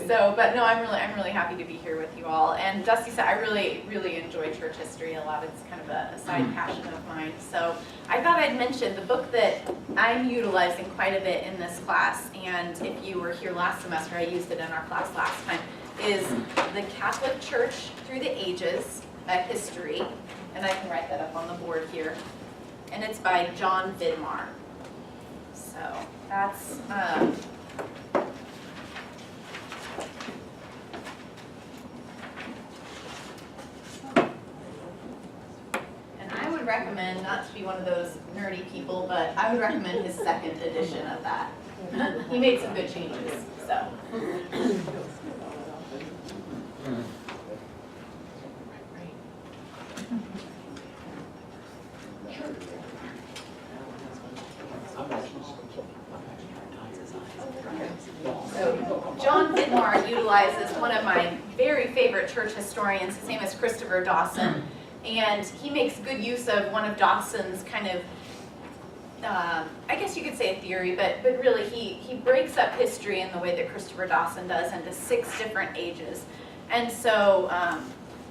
So, but no, I'm really happy to be here with you all. And Dusty said I really enjoy church history a lot. It's kind of a side passion of mine. So I thought I'd mention the book that I'm utilizing quite a bit in this class, and if you were here last semester, I used it in our class last time, is The Catholic Church Through the Ages, a History. And I can write that up on the board here. And it's by John Vidmar. So that's and I would recommend, not to be one of those nerdy people, but I would recommend his second edition of that. He made some good changes, so. So John Vidmar utilizes one of my very favorite church historians. His name is Christopher Dawson, and he makes good use of one of Dawson's kind of, I guess you could say a theory, but really he breaks up history in the way that Christopher Dawson does into 6 different ages. And so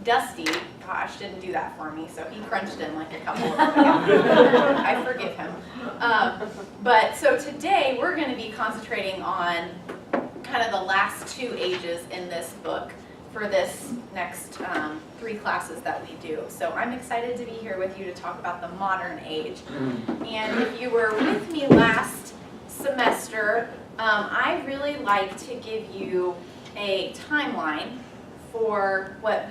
Dusty, gosh, didn't do that for me, so he crunched in like a couple of them. I forgive him. But so today we're going to be concentrating on kind of the last 2 ages in this book for this next 3 classes that we do. So I'm excited to be here with you to talk about the modern age. And if you were with me last semester, I really like to give you a timeline for what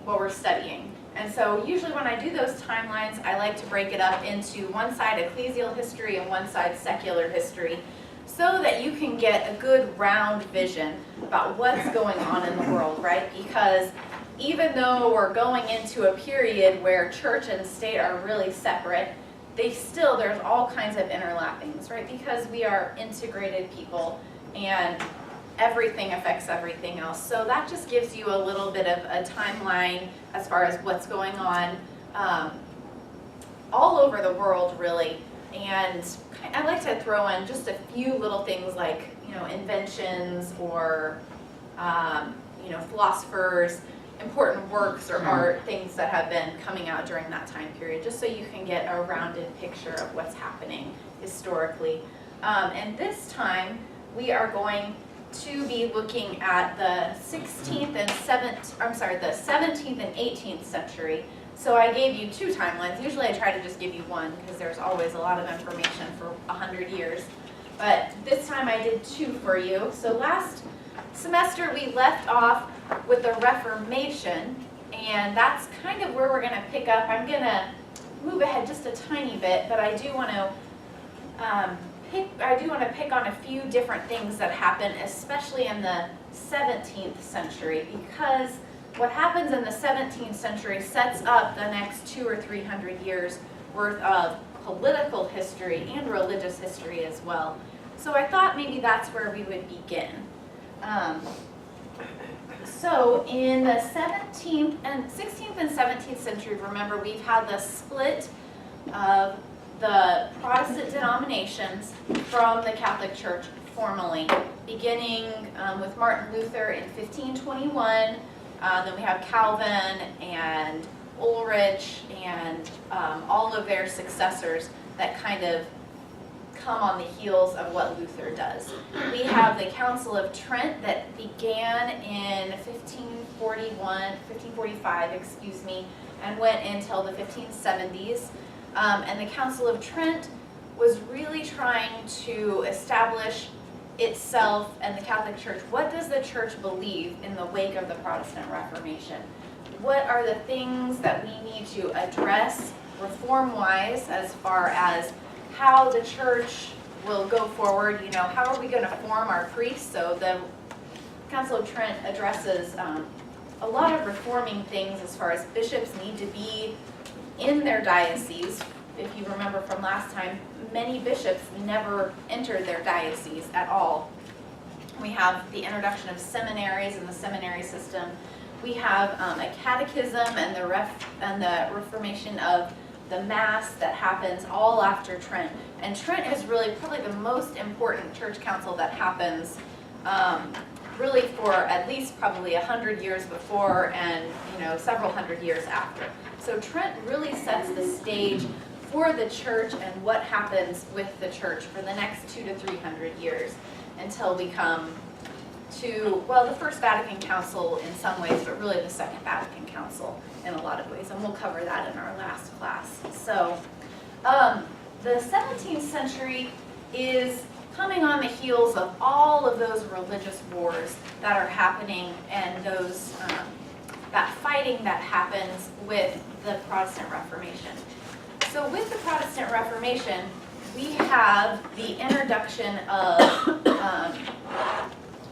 we're studying. And so usually when I do those timelines, I like to break it up into one side ecclesial history and one side secular history, so that you can get a good round vision about what's going on in the world, right? Because even though we're going into a period where church and state are really separate, there's all kinds of interlappings, right? Because we are integrated people and everything affects everything else. So that just gives you a little bit of a timeline as far as what's going on all over the world, really. And I like to throw in just a few little things like, inventions or, philosophers, important works or art, things that have been coming out during that time period, just so you can get a rounded picture of what's happening historically. And this time we are going to be looking at the 17th and 18th century. So I gave you 2 timelines. Usually I try to just give you one because there's always a lot of information for 100 years. But this time I did 2 for you. So last semester we left off with the Reformation, and that's kind of where we're going to pick up. I'm going to move ahead just a tiny bit, but I do want to pick on a few different things that happen, especially in the 17th century, because what happens in the 17th century sets up the next 200 or 300 years worth of political history and religious history as well. So I thought maybe that's where we would begin. So in the 16th and 17th century, remember, we've had the split of the Protestant denominations from the Catholic Church formally, beginning with Martin Luther in 1521. Then we have Calvin and Ulrich and all of their successors that kind of come on the heels of what Luther does. We have the Council of Trent that began in 1545, and went until the 1570s. And the Council of Trent was really trying to establish itself and the Catholic Church. What does the church believe in the wake of the Protestant Reformation? What are the things that we need to address reform-wise as far as how the church will go forward? How are we going to form our priests? So the Council of Trent addresses a lot of reforming things as far as bishops need to be in their diocese. If you remember from last time, many bishops never entered their diocese at all. We have the introduction of seminaries and the seminary system. We have a catechism and the reformation of the Mass that happens all after Trent. And Trent is really probably the most important church council that happens really for at least probably 100 years before and several hundred years after. So Trent really sets the stage for the church and what happens with the church for the next 200 to 300 years until we come to, well, the First Vatican Council in some ways, but really the Second Vatican Council in a lot of ways, and we'll cover that in our last class. So the 17th century is coming on the heels of all of those religious wars that are happening and those that fighting that happens with the Protestant Reformation. So with the Protestant Reformation, we have the introduction of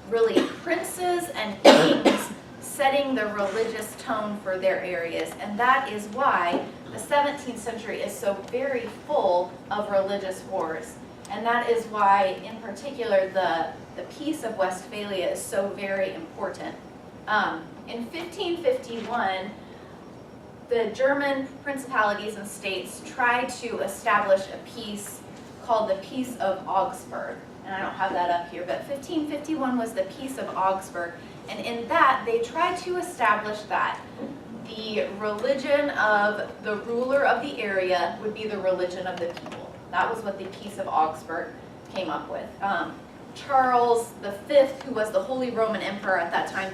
really princes and kings setting the religious tone for their areas, and that is why the 17th century is so very full of religious wars. And that is why, in particular, the Peace of Westphalia is so very important. In 1551, the German principalities and states tried to establish a peace called the Peace of Augsburg. And I don't have that up here, but 1551 was the Peace of Augsburg. And in that, they tried to establish that the religion of the ruler of the area would be the religion of the people. That was what the Peace of Augsburg came up with. Charles V, who was the Holy Roman Emperor at that time,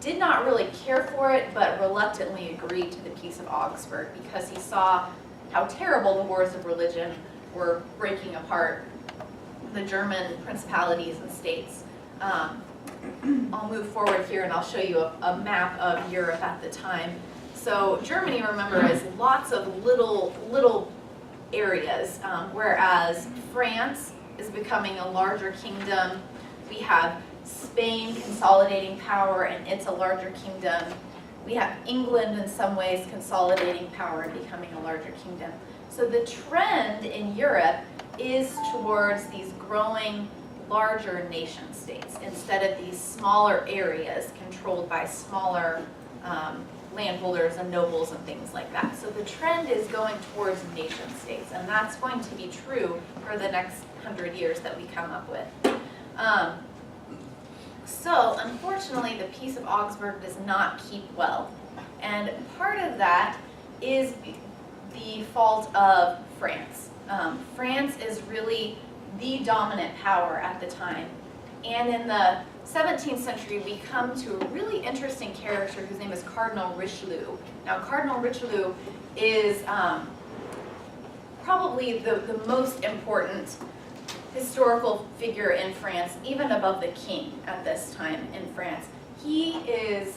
did not really care for it, but reluctantly agreed to the Peace of Augsburg because he saw how terrible the wars of religion were breaking apart the German principalities and states. I'll move forward here and I'll show you a map of Europe at the time. So Germany, remember, is lots of little areas, whereas France is becoming a larger kingdom. We have Spain consolidating power, and it's a larger kingdom. We have England in some ways consolidating power and becoming a larger kingdom. So the trend in Europe is towards these growing larger nation states instead of these smaller areas controlled by smaller landholders and nobles and things like that. So the trend is going towards nation states, and that's going to be true for the next 100 years that we come up with. So unfortunately, the Peace of Augsburg does not keep well, and part of that is the fault of France. France is really the dominant power at the time, and in the 17th century, we come to a really interesting character whose name is Cardinal Richelieu. Now, Cardinal Richelieu is probably the most important historical figure in France, even above the king at this time in France. He is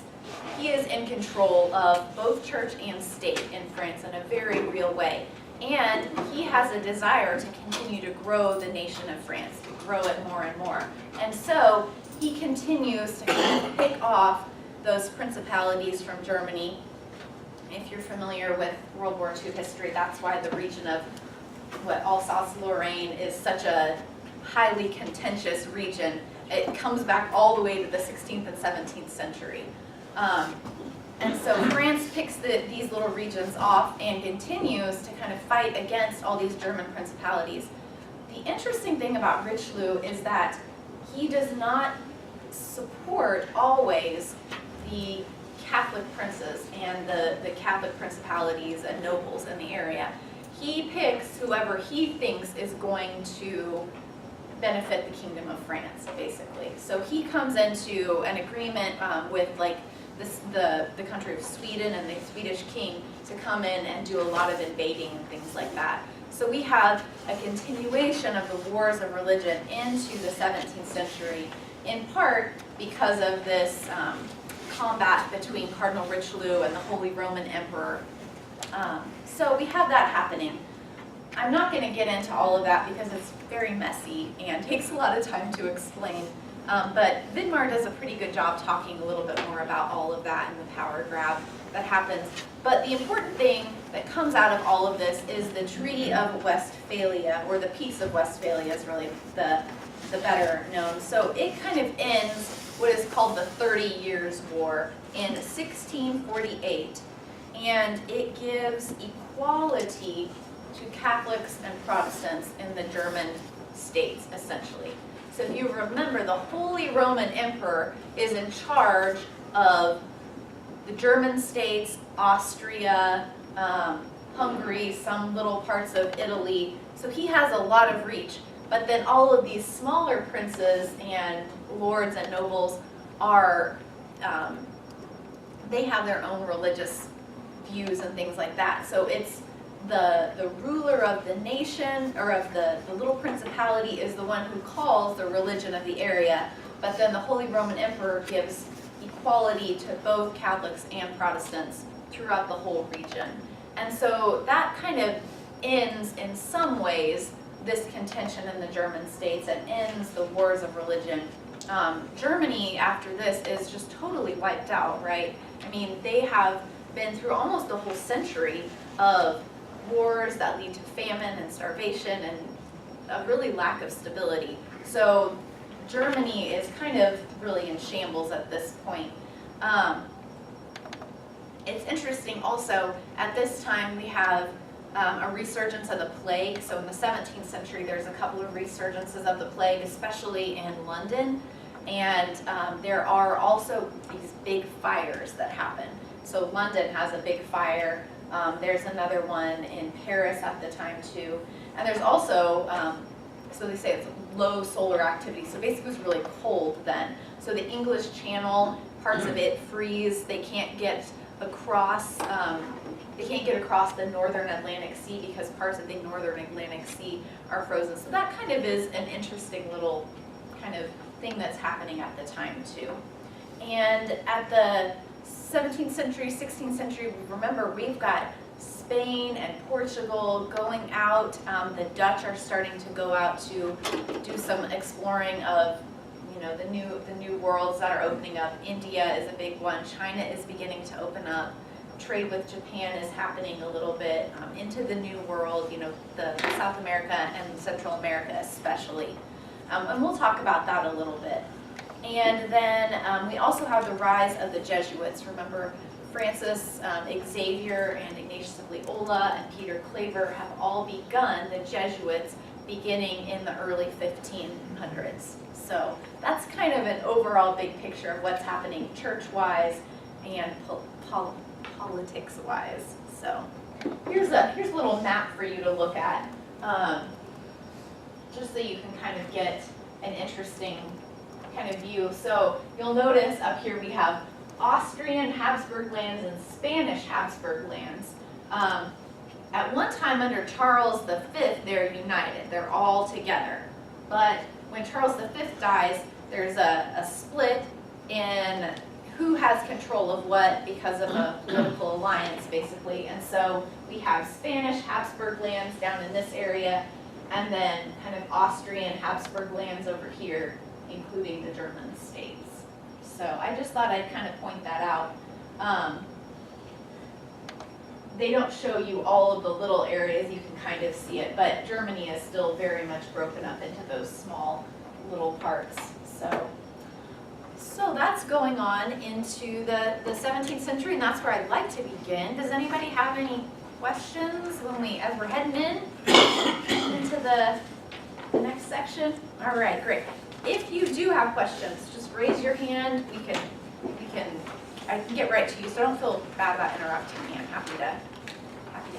in control of both church and state in France in a very real way. And he has a desire to continue to grow the nation of France, to grow it more and more. And so he continues to kind of pick off those principalities from Germany. If you're familiar with World War II history, that's why the region of what Alsace-Lorraine is such a highly contentious region. It comes back all the way to the 16th and 17th century. And so France picks these little regions off and continues to kind of fight against all these German principalities. The interesting thing about Richelieu is that he does not support always the Catholic princes and the Catholic principalities and nobles in the area. He picks whoever he thinks is going to benefit the Kingdom of France, basically. So he comes into an agreement with the country of Sweden and the Swedish king to come in and do a lot of invading and things like that. So we have a continuation of the wars of religion into the 17th century, in part because of this combat between Cardinal Richelieu and the Holy Roman Emperor. So we have that happening. I'm not going to get into all of that because it's very messy and takes a lot of time to explain. But Vidmar does a pretty good job talking a little bit more about all of that and the power grab that happens. But the important thing that comes out of all of this is the Treaty of Westphalia, or the Peace of Westphalia is really the better known. So it kind of ends what is called the 30 Years' War in 1648. And it gives equality to Catholics and Protestants in the German states, essentially. So if you remember, the Holy Roman Emperor is in charge of the German states, Austria, Hungary, some little parts of Italy. So he has a lot of reach. But then all of these smaller princes and lords and nobles are, they have their own religious views and things like that. So it's the ruler of the nation, or of the little principality, is the one who calls the religion of the area. But then the Holy Roman Emperor gives equality to both Catholics and Protestants throughout the whole region. And so that kind of ends, in some ways, this contention in the German states, and ends the wars of religion. Germany, after this, is just totally wiped out, right? I mean, they have been through almost a whole century of wars that lead to famine and starvation and a really lack of stability. So Germany is kind of really in shambles at this point. It's interesting also, at this time we have a resurgence of the plague. So in the 17th century, there's a couple of resurgences of the plague, especially in London. And there are also these big fires that happen. So London has a big fire. There's another one in Paris at the time too. And there's also, so they say it's low solar activity. So basically it was really cold then. So the English Channel, parts of it freeze. They can't get across, the northern Atlantic Sea because parts of the northern Atlantic Sea are frozen. So that kind of is an interesting little kind of thing that's happening at the time too. And at the 17th century, 16th century, remember we've got Spain and Portugal going out. The Dutch are starting to go out to do some exploring of, you know, the new worlds that are opening up. India is a big one. China is beginning to open up. Trade with Japan is happening a little bit into the new world, you know, the South America and Central America especially. And we'll talk about that a little bit. And then we also have the rise of the Jesuits. Remember, Francis Xavier and Ignatius of Loyola and Peter Claver have all begun the Jesuits beginning in the early 1500s. So that's kind of an overall big picture of what's happening church-wise and politics-wise. So here's a little map for you to look at, just so you can kind of get an interesting kind of view. So you'll notice up here we have Austrian Habsburg lands and Spanish Habsburg lands. At one time under Charles V, they're united. They're all together. But when Charles V dies, there's a split in who has control of what because of a political alliance, basically. And so we have Spanish Habsburg lands down in this area, and then kind of Austrian Habsburg lands over here, including the German states. So I just thought I'd kind of point that out. They don't show you all of the little areas, you can kind of see it, but Germany is still very much broken up into those small little parts. So that's going on into the 17th century, and that's where I'd like to begin. Does anybody have any questions as we're heading into the next section? All right, great. If you do have questions, just raise your hand. I can get right to you, so don't feel bad about interrupting me. I'm happy to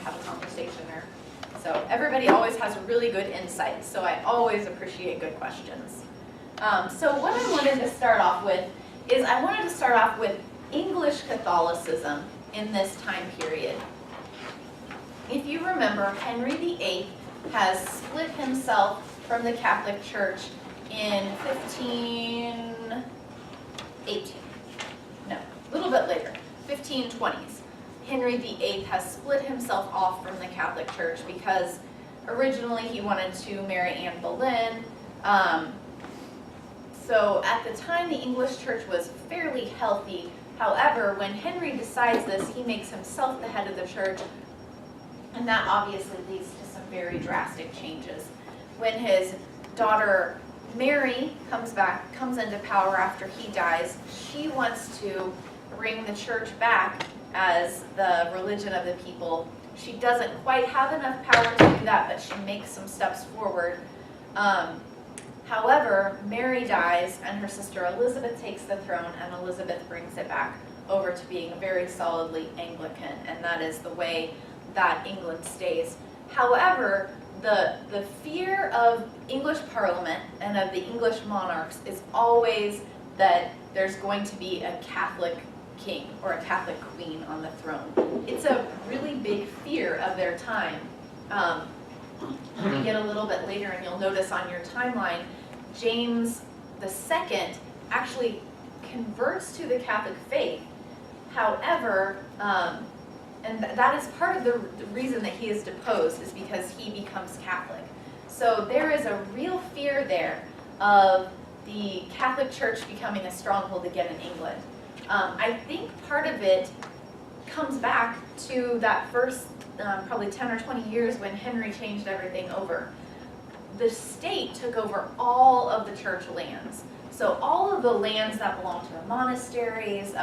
have a conversation there. So everybody always has really good insight, so I always appreciate good questions. So what I wanted to start off with is English Catholicism in this time period. If you remember, Henry VIII has split himself from the Catholic Church in 1518. No, a little bit later, 1520s. Henry VIII has split himself off from the Catholic Church because originally he wanted to marry Anne Boleyn. So at the time, the English Church was fairly healthy. However, when Henry decides this, he makes himself the head of the church, and that obviously leads to some very drastic changes. When his daughter Mary comes into power after he dies, she wants to bring the church back as the religion of the people. She doesn't quite have enough power to do that, but she makes some steps forward. However, Mary dies and her sister Elizabeth takes the throne, and Elizabeth brings it back over to being very solidly Anglican, and that is the way that England stays. However, the fear of English Parliament and of the English monarchs is always that there's going to be a Catholic king or a Catholic queen on the throne. It's a really big fear of their time. We get a little bit later, and you'll notice on your timeline, James II actually converts to the Catholic faith. However, and that is part of the reason that he is deposed, is because he becomes Catholic. So there is a real fear there of the Catholic Church becoming a stronghold again in England. I think part of it comes back to that first probably 10 or 20 years when Henry changed everything over. The state took over all of the church lands. So all of the lands that belonged to the monasteries,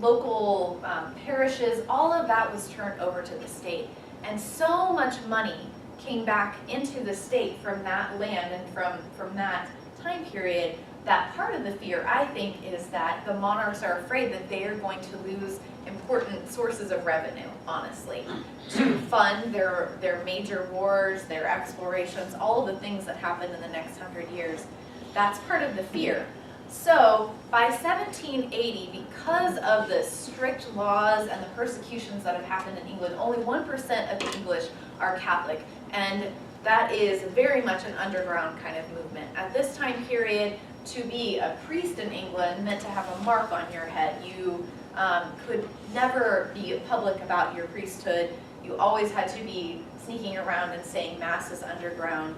local parishes, all of that was turned over to the state. And so much money came back into the state from that land and from that time period that part of the fear, I think, is that the monarchs are afraid that they are going to lose important sources of revenue, honestly, to fund their major wars, their explorations, all of the things that happen in the next 100 years. That's part of the fear. So by 1780, because of the strict laws and the persecutions that have happened in England, only 1% of the English are Catholic, and that is very much an underground kind of movement. At this time period, to be a priest in England meant to have a mark on your head. You could never be public about your priesthood. You always had to be sneaking around and saying masses underground.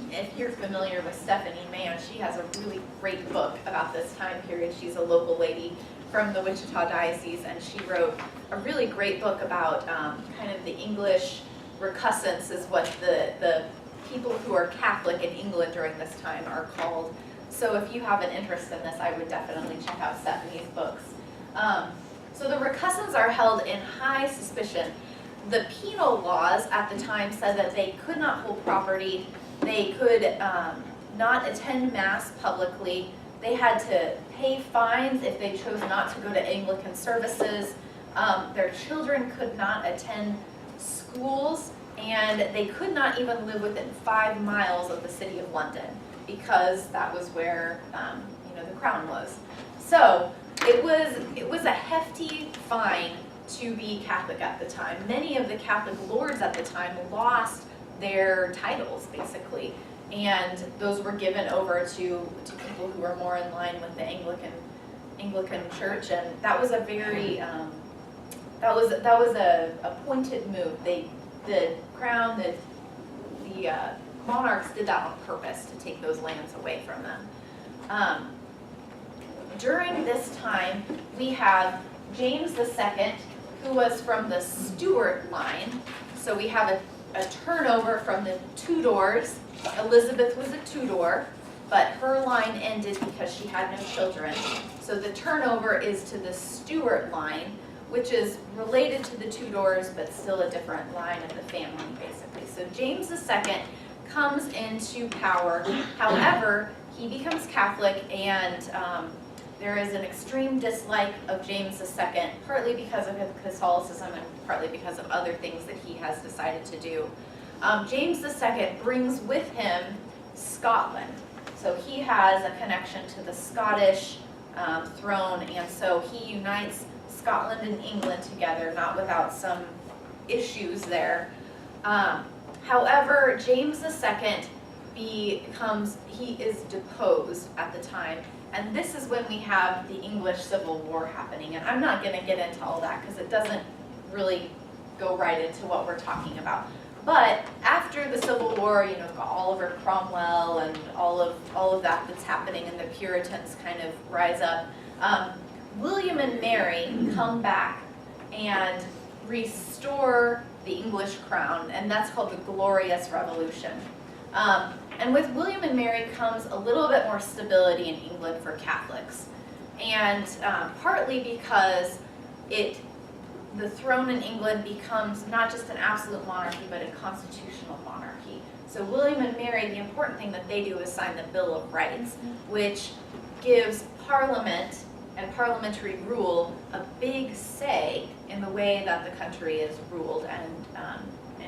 If you're familiar with Stephanie Mann, she has a really great book about this time period. She's a local lady from the Wichita Diocese, and she wrote a really great book about kind of the English recusants, is what the people who are Catholic in England during this time are called. So if you have an interest in this, I would definitely check out Stephanie's books. So the recusants are held in high suspicion. The penal laws at the time said that they could not hold property, they could not attend Mass publicly, they had to pay fines if they chose not to go to Anglican services, their children could not attend schools, and they could not even live within 5 miles of the city of London, because that was where the crown was. So it was a hefty fine to be Catholic at the time. Many of the Catholic lords at the time lost their titles, basically, and those were given over to people who were more in line with the Anglican Church, and that was a very that was a pointed move. The crown, the monarchs did that on purpose to take those lands away from them. During this time, we have James II, who was from the Stuart line. So we have a turnover from the Tudors. Elizabeth was a Tudor, but her line ended because she had no children. So the turnover is to the Stuart line, which is related to the Tudors, but still a different line of the family, basically. So James II comes into power. However, he becomes Catholic, and there is an extreme dislike of James II, partly because of his Catholicism and partly because of other things that he has decided to do. James II brings with him Scotland. So he has a connection to the Scottish throne, and so he unites Scotland and England together, not without some issues there. However, James II he is deposed at the time, and this is when we have the English Civil War happening, and I'm not going to get into all that because it doesn't really go right into what we're talking about. But after the Civil War, Oliver Cromwell and all of that that's happening, and the Puritans kind of rise up. William and Mary come back and restore the English crown, and that's called the Glorious Revolution. And with William and Mary comes a little bit more stability in England for Catholics, and partly because the throne in England becomes not just an absolute monarchy, but a constitutional monarchy. So William and Mary, the important thing that they do is sign the Bill of Rights, which gives Parliament and parliamentary rule a big say in the way that the country is ruled and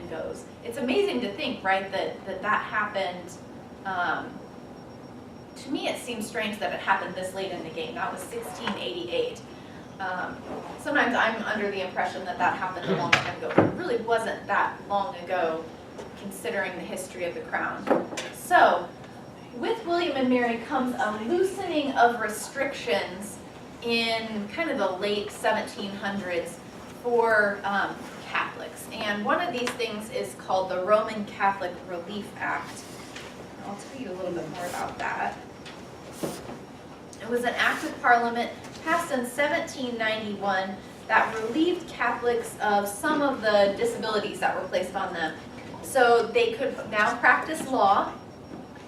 goes. It's amazing to think, right, that happened. To me, it seems strange that it happened this late in the game. That was 1688. Sometimes I'm under the impression that happened a long time ago, but it really wasn't that long ago, considering the history of the crown. So, with William and Mary comes a loosening of restrictions in kind of the late 1700s for Catholics. And one of these things is called the Roman Catholic Relief Act. I'll tell you a little bit more about that. It was an act of Parliament passed in 1791 that relieved Catholics of some of the disabilities that were placed on them. So they could now practice law.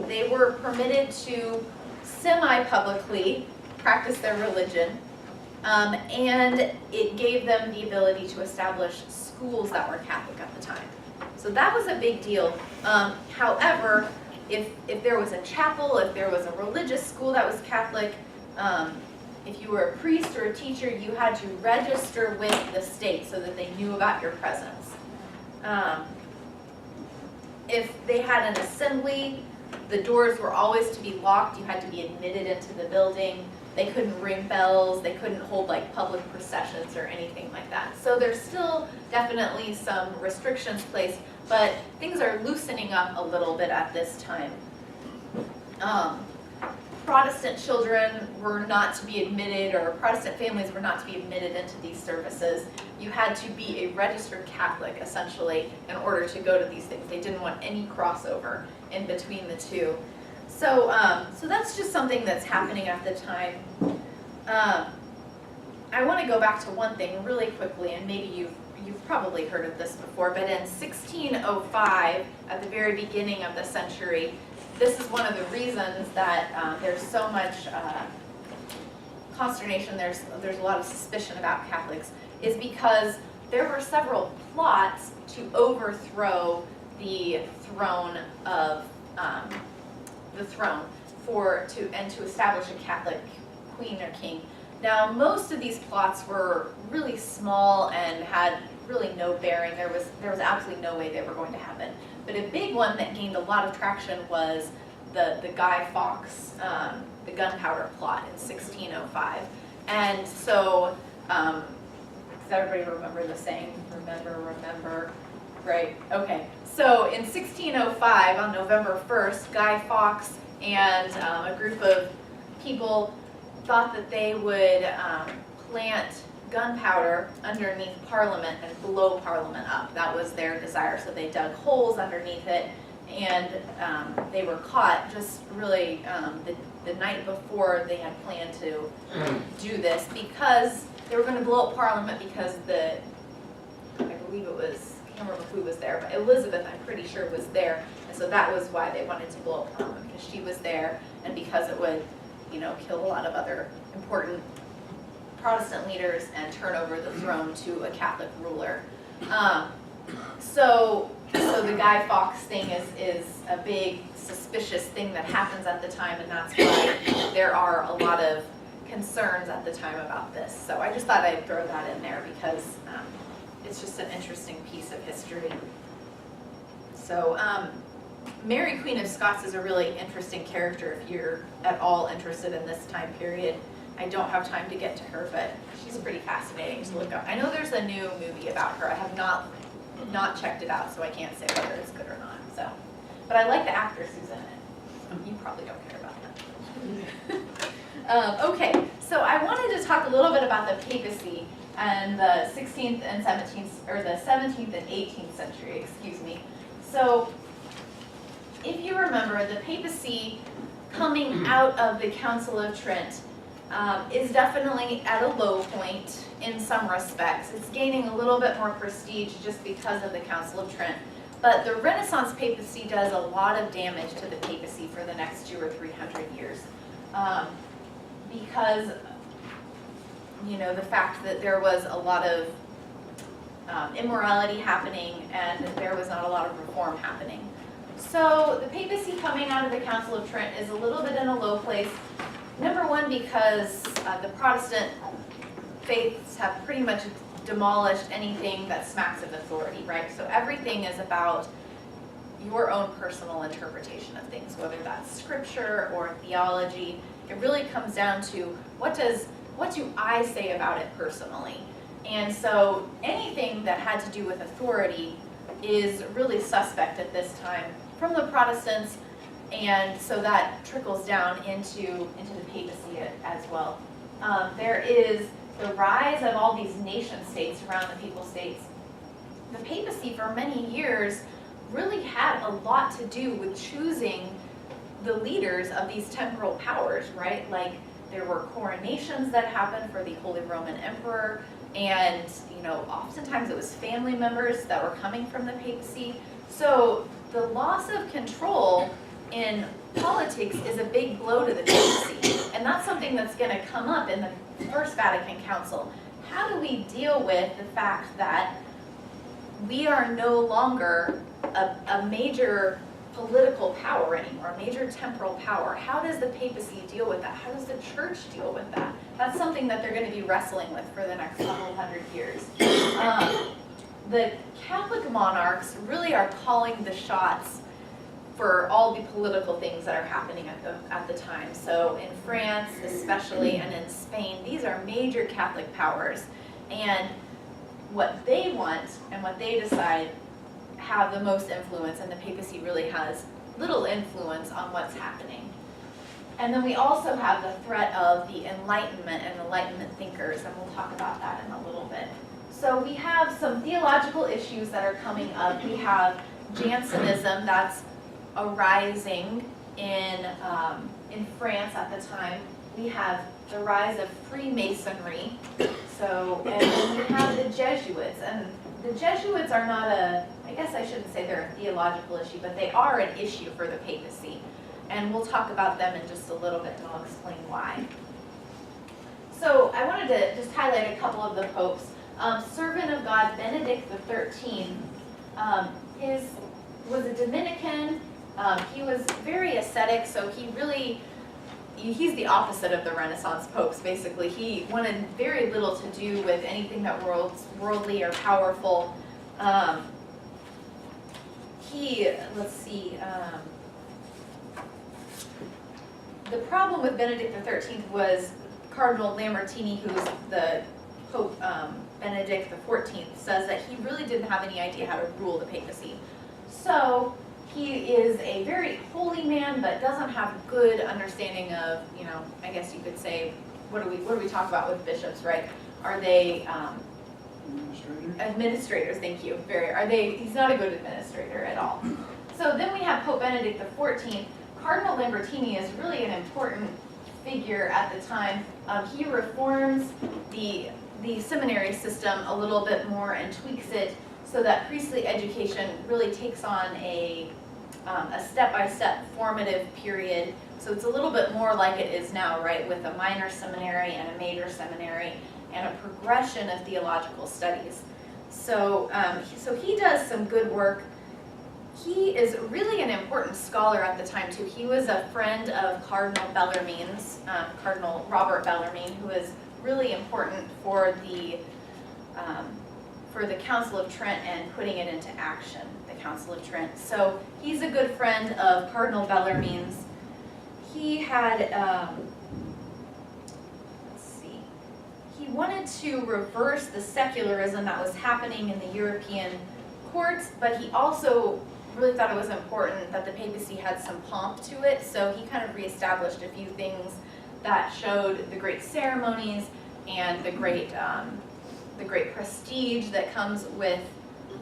They were permitted to semi-publicly practice their religion, and it gave them the ability to establish schools that were Catholic at the time. So that was a big deal. However, if there was a chapel, if there was a religious school that was Catholic, if you were a priest or a teacher, you had to register with the state so that they knew about your presence. If they had an assembly, the doors were always to be locked. You had to be admitted into the building. They couldn't ring bells. They couldn't hold like public processions or anything like that. So there's still definitely some restrictions placed, but things are loosening up a little bit at this time. Protestant children were not to be admitted, or Protestant families were not to be admitted into these services. You had to be a registered Catholic, essentially, in order to go to these things. They didn't want any crossover in between the two. So, so that's just something that's happening at the time. I want to go back to one thing really quickly, and maybe you've probably heard of this before, but in 1605, at the very beginning of the century, this is one of the reasons that there's so much consternation, there's a lot of suspicion about Catholics, is because there were several plots to overthrow the throne of and to establish a Catholic queen or king. Now, most of these plots were really small and had really no bearing. There was absolutely no way they were going to happen. But a big one that gained a lot of traction was the Guy Fawkes, the gunpowder plot in 1605. And so, does everybody remember the saying, remember, right? Okay, so in 1605, on November 1st, Guy Fawkes and a group of people thought that they would plant gunpowder underneath Parliament and blow Parliament up. That was their desire, so they dug holes underneath it, and they were caught just really the night before they had planned to do this, because they were going to blow up Parliament because I believe it was, I can't remember who was there, but Elizabeth, I'm pretty sure, was there, and so that was why they wanted to blow up Parliament, because she was there, and because it would, kill a lot of other important Protestant leaders and turn over the throne to a Catholic ruler. So the Guy Fawkes thing is a big suspicious thing that happens at the time, and that's why there are a lot of concerns at the time about this. So I just thought I'd throw that in there because it's just an interesting piece of history. So Mary, Queen of Scots is a really interesting character if you're at all interested in this time period. I don't have time to get to her, but she's pretty fascinating to look up. I know there's a new movie about her. I have not checked it out, so I can't say whether it's good or not. So, but I like the actress who's in it. You probably don't care about that. Okay, so I wanted to talk a little bit about the papacy and the 16th and 17th, or the 17th and 18th century, excuse me. So, if you remember, the papacy coming out of the Council of Trent is definitely at a low point in some respects. It's gaining a little bit more prestige just because of the Council of Trent. But the Renaissance papacy does a lot of damage to the papacy for the next 200 or 300 years. Because, the fact that there was a lot of immorality happening and there was not a lot of reform happening. So the papacy coming out of the Council of Trent is a little bit in a low place. Number one, because the Protestant faiths have pretty much demolished anything that smacks of authority, right? So everything is about your own personal interpretation of things, whether that's scripture or theology. It really comes down to what do I say about it personally? And so anything that had to do with authority is really suspect at this time from the Protestants, and so that trickles down into the papacy as well. There is the rise of all these nation states around the papal states. The papacy for many years really had a lot to do with choosing the leaders of these temporal powers, right? Like there were coronations that happened for the Holy Roman Emperor, and oftentimes it was family members that were coming from the papacy. So the loss of control in politics is a big blow to the papacy, and that's something that's going to come up in the First Vatican Council. How do we deal with the fact that we are no longer a major political power anymore, a major temporal power? How does the papacy deal with that? How does the church deal with that? That's something that they're going to be wrestling with for the next couple hundred years. The Catholic monarchs really are calling the shots for all the political things that are happening at the time. So in France especially, and in Spain, these are major Catholic powers, and what they want and what they decide have the most influence, and the papacy really has little influence on what's happening. And then we also have the threat of the Enlightenment and Enlightenment thinkers, and we'll talk about that in a little bit. So we have some theological issues that are coming up. We have Jansenism that's arising in France at the time. We have the rise of Freemasonry. So, and then we have the Jesuits, and the Jesuits are not I guess I shouldn't say they're a theological issue, but they are an issue for the papacy. And we'll talk about them in just a little bit, and I'll explain why. So I wanted to just highlight a couple of the popes. Servant of God Benedict XIII, was a Dominican. He was very ascetic, so he's the opposite of the Renaissance popes, basically. He wanted very little to do with anything that worldly or powerful. The problem with Benedict XIII was Cardinal Lambertini, who was the Pope Benedict XIV, says that he really didn't have any idea how to rule the papacy. So he is a very holy man, but doesn't have good understanding of, I guess you could say, what do we talk about with bishops, right? Are they administrators? Thank you. He's not a good administrator at all. So then we have Pope Benedict XIV. Cardinal Lambertini is really an important figure at the time. He reforms the seminary system a little bit more and tweaks it so that priestly education really takes on a step-by-step formative period. So it's a little bit more like it is now, right, with a minor seminary and a major seminary and a progression of theological studies. So, so he does some good work. He is really an important scholar at the time too. He was a friend of Cardinal Bellarmine's, Cardinal Robert Bellarmine, who is really important for the Council of Trent and putting it into action, the Council of Trent. So he's a good friend of Cardinal Bellarmine's. He had, he wanted to reverse the secularism that was happening in the European courts, but he also really thought it was important that the papacy had some pomp to it, so he kind of reestablished a few things that showed the great ceremonies and the great prestige that comes with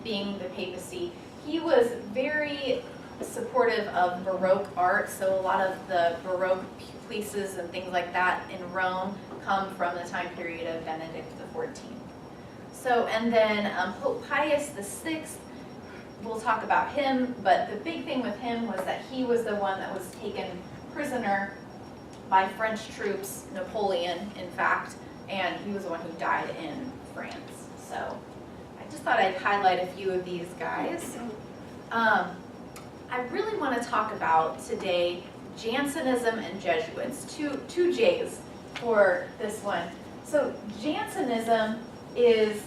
being the papacy. He was very supportive of Baroque art, so a lot of the Baroque pieces and things like that in Rome come from the time period of Benedict XIV. So, and then Pope Pius VI, we'll talk about him, but the big thing with him was that he was the one that was taken prisoner by French troops, Napoleon, in fact, and he was the one who died in France. So I just thought I'd highlight a few of these guys. I really want to talk about today Jansenism and Jesuits, two J's for this one. So Jansenism is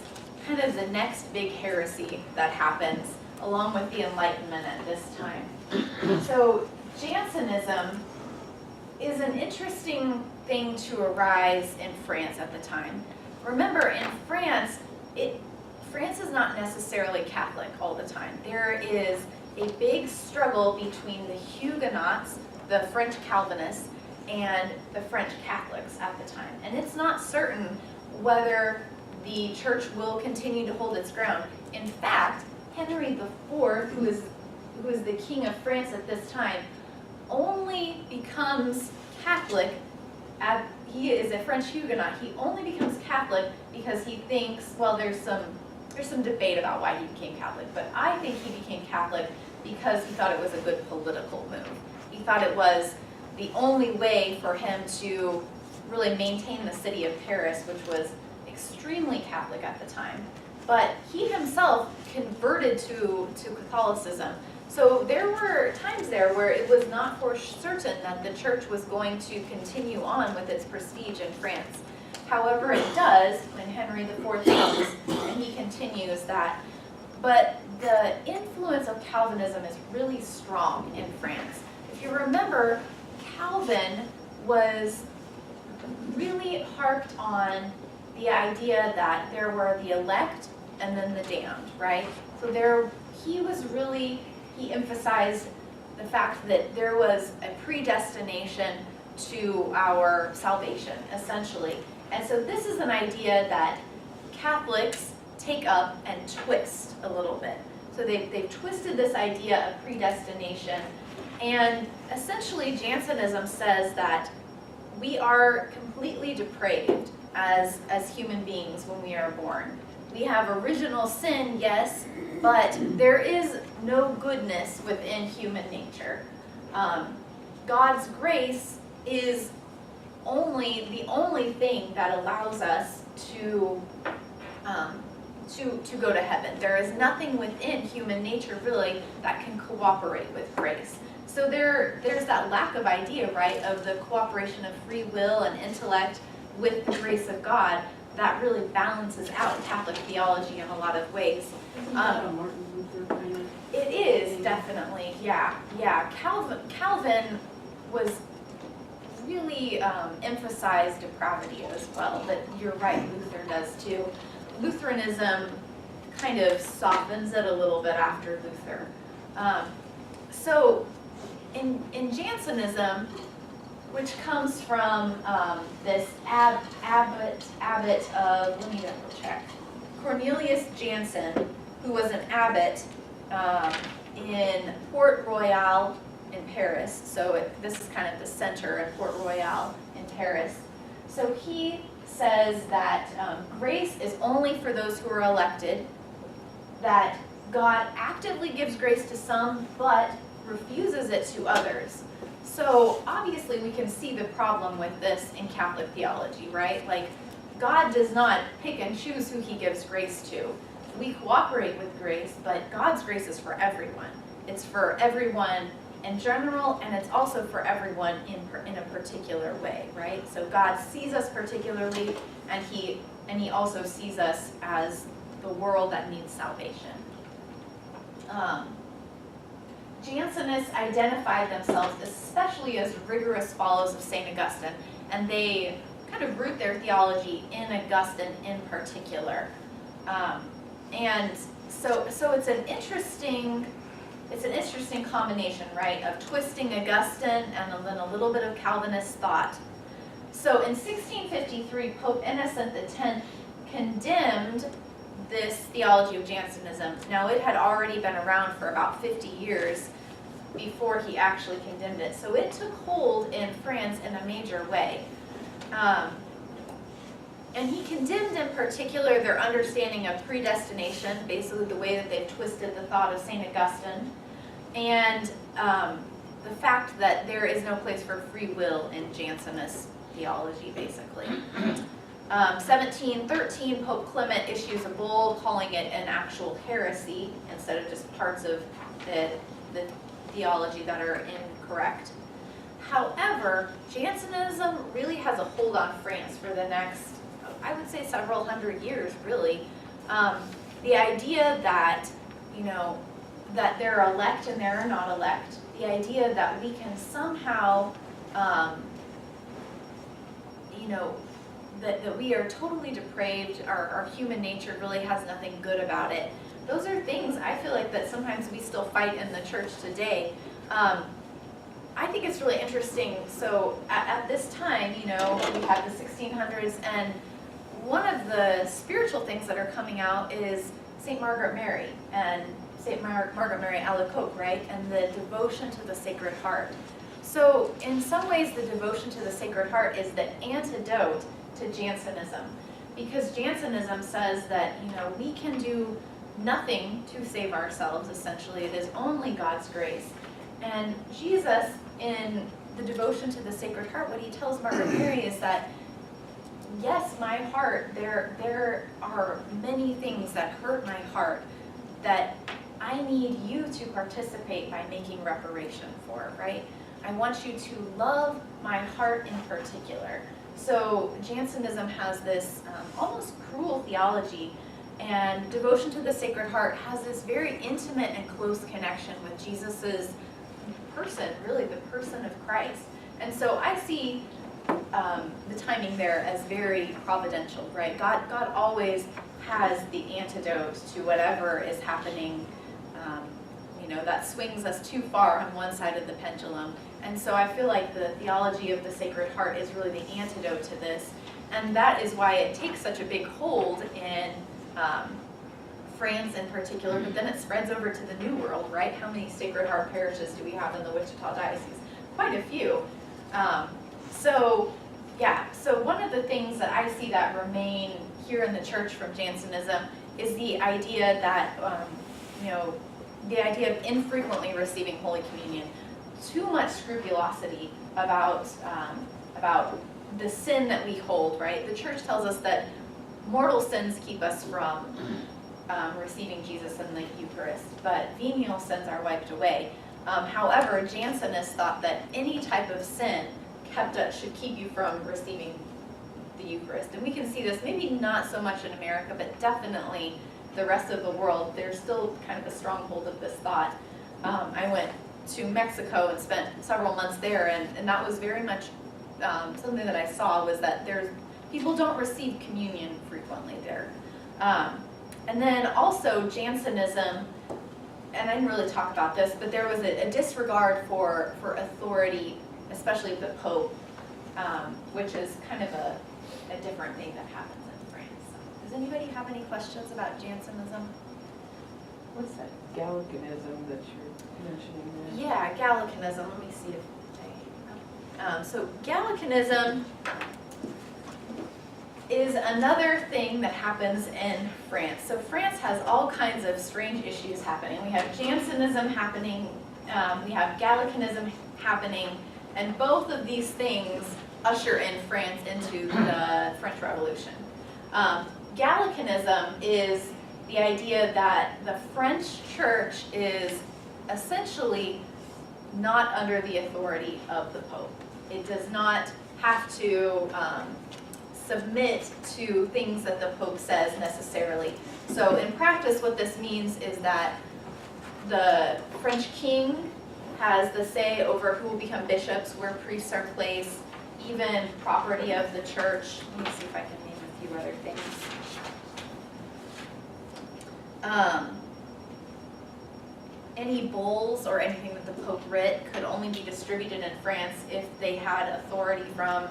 kind of the next big heresy that happens along with the Enlightenment at this time. So Jansenism is an interesting thing to arise in France at the time. Remember, in France, France is not necessarily Catholic all the time. There is a big struggle between the Huguenots, the French Calvinists, and the French Catholics at the time. And it's not certain whether the church will continue to hold its ground. In fact, Henry IV, who is the king of France at this time, only becomes Catholic. He is a French Huguenot. He only becomes Catholic because he thinks, well, there's some debate about why he became Catholic, but I think he became Catholic because he thought it was a good political move. He thought it was the only way for him to really maintain the city of Paris, which was extremely Catholic at the time. But he himself converted to Catholicism. So there were times there where it was not for certain that the church was going to continue on with its prestige in France. However, it does when Henry IV comes and he continues that. But the influence of Calvinism is really strong in France. If you remember, Calvin was really harped on the idea that there were the elect and then the damned, right? So he emphasized the fact that there was a predestination to our salvation, essentially. And so this is an idea that Catholics take up and twist a little bit. So they've twisted this idea of predestination, and essentially Jansenism says that we are completely depraved as human beings when we are born. We have original sin, yes, but there is no goodness within human nature. God's grace is the only thing that allows us to go to heaven. There is nothing within human nature really that can cooperate with grace. So there's that lack of idea, right, of the cooperation of free will and intellect with the grace of God that really balances out Catholic theology in a lot of ways. Isn't that a Martin Luther kind of? It is, definitely, yeah. Calvin was really emphasized depravity as well, but you're right, Luther does too. Lutheranism kind of softens it a little bit after Luther. So in Jansenism, which comes from this abbot of, let me double check, Cornelius Jansen, who was an abbot in Port Royal in Paris. So this is kind of the center in Port Royal in Paris. So he says that grace is only for those who are elected, that God actively gives grace to some, but refuses it to others. So obviously we can see the problem with this in Catholic theology, right? Like, God does not pick and choose who he gives grace to. We cooperate with grace, but God's grace is for everyone. It's for everyone in general, and it's also for everyone in a particular way, right? So God sees us particularly, and he also sees us as the world that needs salvation. Jansenists identified themselves especially as rigorous followers of St. Augustine, and they kind of root their theology in Augustine in particular. And so it's an interesting combination, right, of twisting Augustine and then a little bit of Calvinist thought. So in 1653, Pope Innocent X condemned this theology of Jansenism. Now, it had already been around for about 50 years before he actually condemned it. So it took hold in France in a major way. And he condemned in particular their understanding of predestination, basically the way that they've twisted the thought of St. Augustine, and the fact that there is no place for free will in Jansenist theology, basically. 1713, Pope Clement issues a bull calling it an actual heresy instead of just parts of the theology that are incorrect. However, Jansenism really has a hold on France for the next, I would say, several hundred years, really. The idea that, that there are elect and there are not elect, the idea that we can somehow, that we are totally depraved, our human nature really has nothing good about it. Those are things I feel like that sometimes we still fight in the church today. I think it's really interesting. So at this time, we had the 1600s, and one of the spiritual things that are coming out is St. Margaret Mary and St. Margaret Mary Alacoque, right? And the devotion to the Sacred Heart. So in some ways, the devotion to the Sacred Heart is the antidote to Jansenism, because Jansenism says that, we can do nothing to save ourselves, essentially. It is only God's grace. And Jesus, in the devotion to the Sacred Heart, what he tells Margaret Mary is that, yes, my heart, there are many things that hurt my heart that I need you to participate by making reparation for, right? I want you to love my heart in particular. So Jansenism has this almost cruel theology, and devotion to the Sacred Heart has this very intimate and close connection with Jesus's person, really the person of Christ. And so I see the timing there as very providential, right? God always has the antidote to whatever is happening, that swings us too far on one side of the pendulum. And so I feel like the theology of the Sacred Heart is really the antidote to this. And that is why it takes such a big hold in France in particular, but then it spreads over to the New World, right? How many Sacred Heart parishes do we have in the Wichita Diocese? Quite a few. So one of the things that I see that remain here in the church from Jansenism is the idea that, the idea of infrequently receiving Holy Communion. Too much scrupulosity about the sin that we hold, right? The church tells us that mortal sins keep us from receiving Jesus in the Eucharist, but venial sins are wiped away. However, Jansenists thought that any type of sin should keep you from receiving the Eucharist. And we can see this, maybe not so much in America, but definitely the rest of the world. There's still kind of a stronghold of this thought. I went to Mexico and spent several months there, and that was very much something that I saw, was that people don't receive communion frequently there. And then also Jansenism, and I didn't really talk about this, but there was a disregard for authority, especially the Pope, which is kind of a different thing that happens in France. So, does anybody have any questions about Jansenism? What's that Gallicanism that you're mentioning there? Yeah, Gallicanism. Let me see if so Gallicanism is another thing that happens in France. So France has all kinds of strange issues happening. We have Jansenism happening, we have Gallicanism happening, and both of these things usher in France into the French Revolution. Gallicanism is the idea that the French church is essentially not under the authority of the Pope. It does not have to submit to things that the Pope says necessarily. So in practice, what this means is that the French king has the say over who will become bishops, where priests are placed, even property of the church. Let me see if I can name a few other things. Any bulls or anything that the Pope writ could only be distributed in France if they had authority from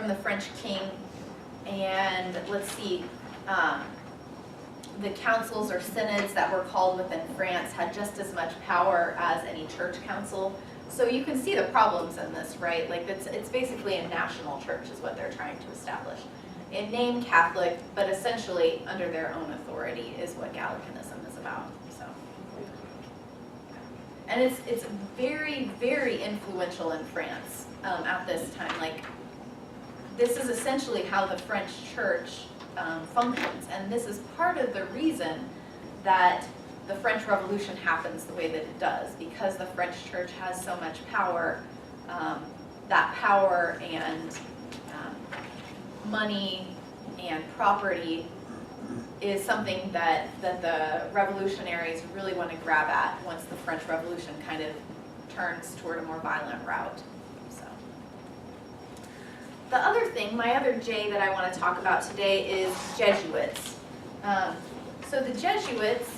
the French king. And let's see, the councils or synods that were called within France had just as much power as any church council. So you can see the problems in this, right? Like it's basically a national church is what they're trying to establish. In name Catholic, but essentially under their own authority is what Gallicanism is about. So, and it's very, very influential in France at this time. Like, this is essentially how the French church functions, and this is part of the reason that the French Revolution happens the way that it does, because the French church has so much power. That power and money and property is something that the revolutionaries really want to grab at once the French Revolution kind of turns toward a more violent route. So, the other thing, my other J that I want to talk about today is Jesuits. So the Jesuits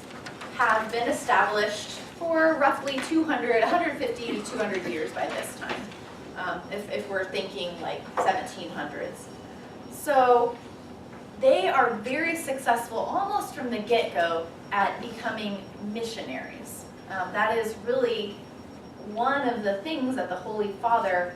have been established for roughly 150 to 200 years by this time, if we're thinking like 1700s. So they are very successful almost from the get-go at becoming missionaries. That is really one of the things that the Holy Father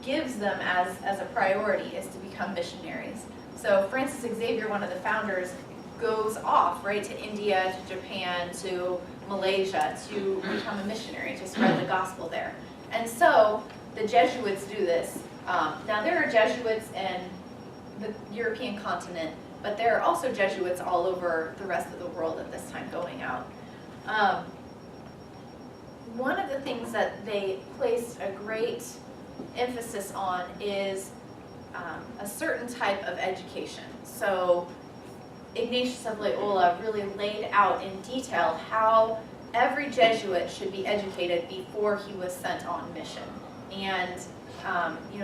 gives them as a priority, is to become missionaries. So Francis Xavier, one of the founders, goes off, right, to India, to Japan, to Malaysia to become a missionary, to spread the gospel there. And so the Jesuits do this. Now there are Jesuits in the European continent, but there are also Jesuits all over the rest of the world at this time going out. One of the things that they placed a great emphasis on is a certain type of education. So Ignatius of Loyola really laid out in detail how every Jesuit should be educated before he was sent on mission. And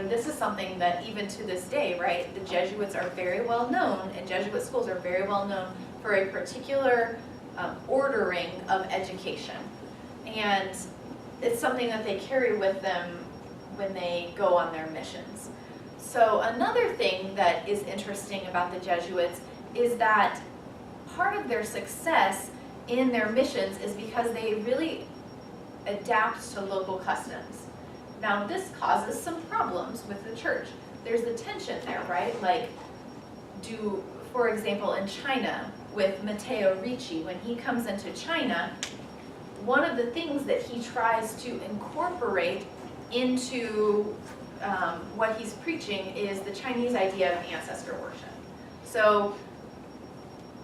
this is something that even to this day, right, the Jesuits are very well known, and Jesuit schools are very well known for a particular ordering of education. And it's something that they carry with them when they go on their missions. So another thing that is interesting about the Jesuits is that part of their success in their missions is because they really adapt to local customs. Now this causes some problems with the church. There's the tension there, right? Like, for example, in China with Matteo Ricci, when he comes into China, one of the things that he tries to incorporate into what he's preaching is the Chinese idea of ancestor worship. So,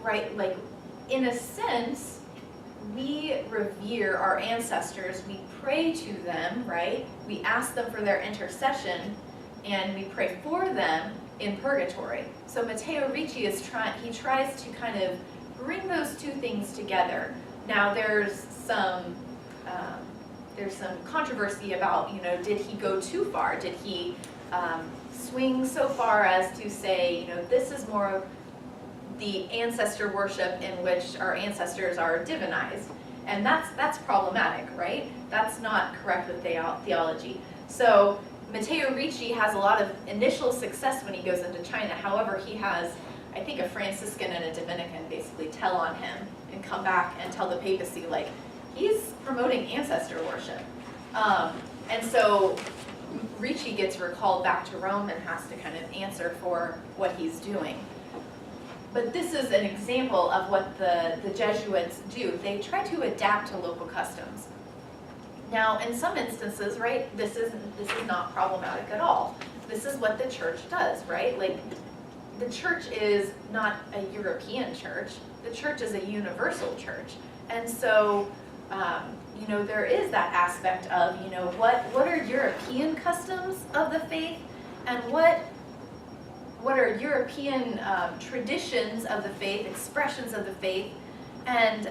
right, like, in a sense, we revere our ancestors, we pray to them, right? We ask them for their intercession, and we pray for them in purgatory. So Matteo Ricci tries to kind of bring those two things together. Now there's some controversy about, did he go too far? Did he swing so far as to say, this is more of the ancestor worship in which our ancestors are divinized? And that's problematic, right? That's not correct with theology. So Matteo Ricci has a lot of initial success when he goes into China. However, he has, I think, a Franciscan and a Dominican basically tell on him and come back and tell the papacy, like, he's promoting ancestor worship. And so Ricci gets recalled back to Rome and has to kind of answer for what he's doing. But this is an example of what the Jesuits do. They try to adapt to local customs. Now, in some instances, right, this is not problematic at all. This is what the church does, right? Like, the church is not a European church. The church is a universal church. And so, there is that aspect of, what are European customs of the faith, and what are European traditions of the faith, expressions of the faith, and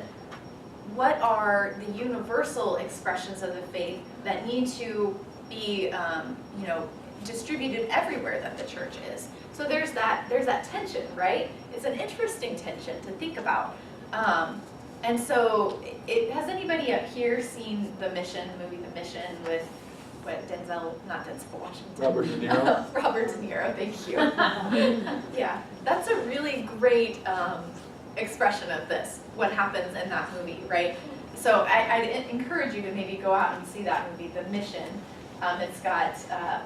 what are the universal expressions of the faith that need to be, distributed everywhere that the church is. So there's that tension, right? It's an interesting tension to think about. And so, has anybody up here seen the movie The Mission with not Denzel Washington. Robert De Niro. Robert De Niro, thank you. Yeah, that's a really great expression of this, what happens in that movie, right? So I'd encourage you to maybe go out and see that movie, The Mission. It's got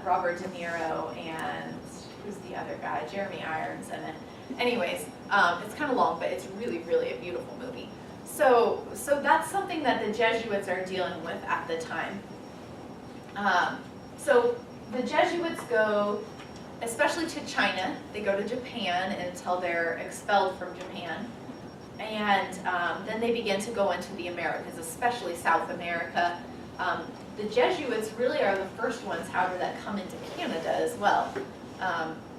Robert De Niro and who's the other guy? Jeremy Irons in it. Anyways, it's kind of long, but it's really, really a beautiful movie. So that's something that the Jesuits are dealing with at the time. So the Jesuits go, especially to China. They go to Japan until they're expelled from Japan. And then they began to go into the Americas, especially South America. The Jesuits really are the first ones, however, that come into Canada as well.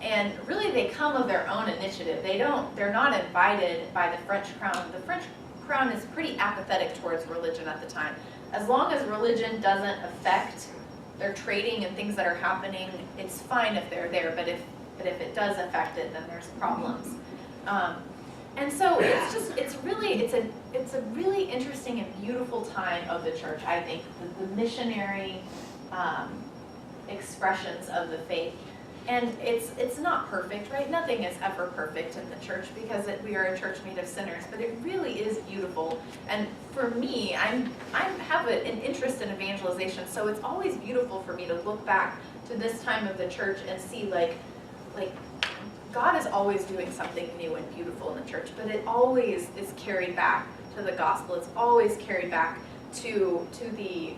And really they come of their own initiative. They're not invited by the French crown. The French crown is pretty apathetic towards religion at the time. As long as religion doesn't affect their trading and things that are happening, it's fine if they're there, but if it does affect it, then there's problems. And so it's a really interesting and beautiful time of the church, I think, the missionary expressions of the faith. And it's not perfect, right? Nothing is ever perfect in the church because we are a church made of sinners, but it really is beautiful. And for me, I have an interest in evangelization, so it's always beautiful for me to look back to this time of the church and see like God is always doing something new and beautiful in the church, but it always is carried back to the gospel. It's always carried back to the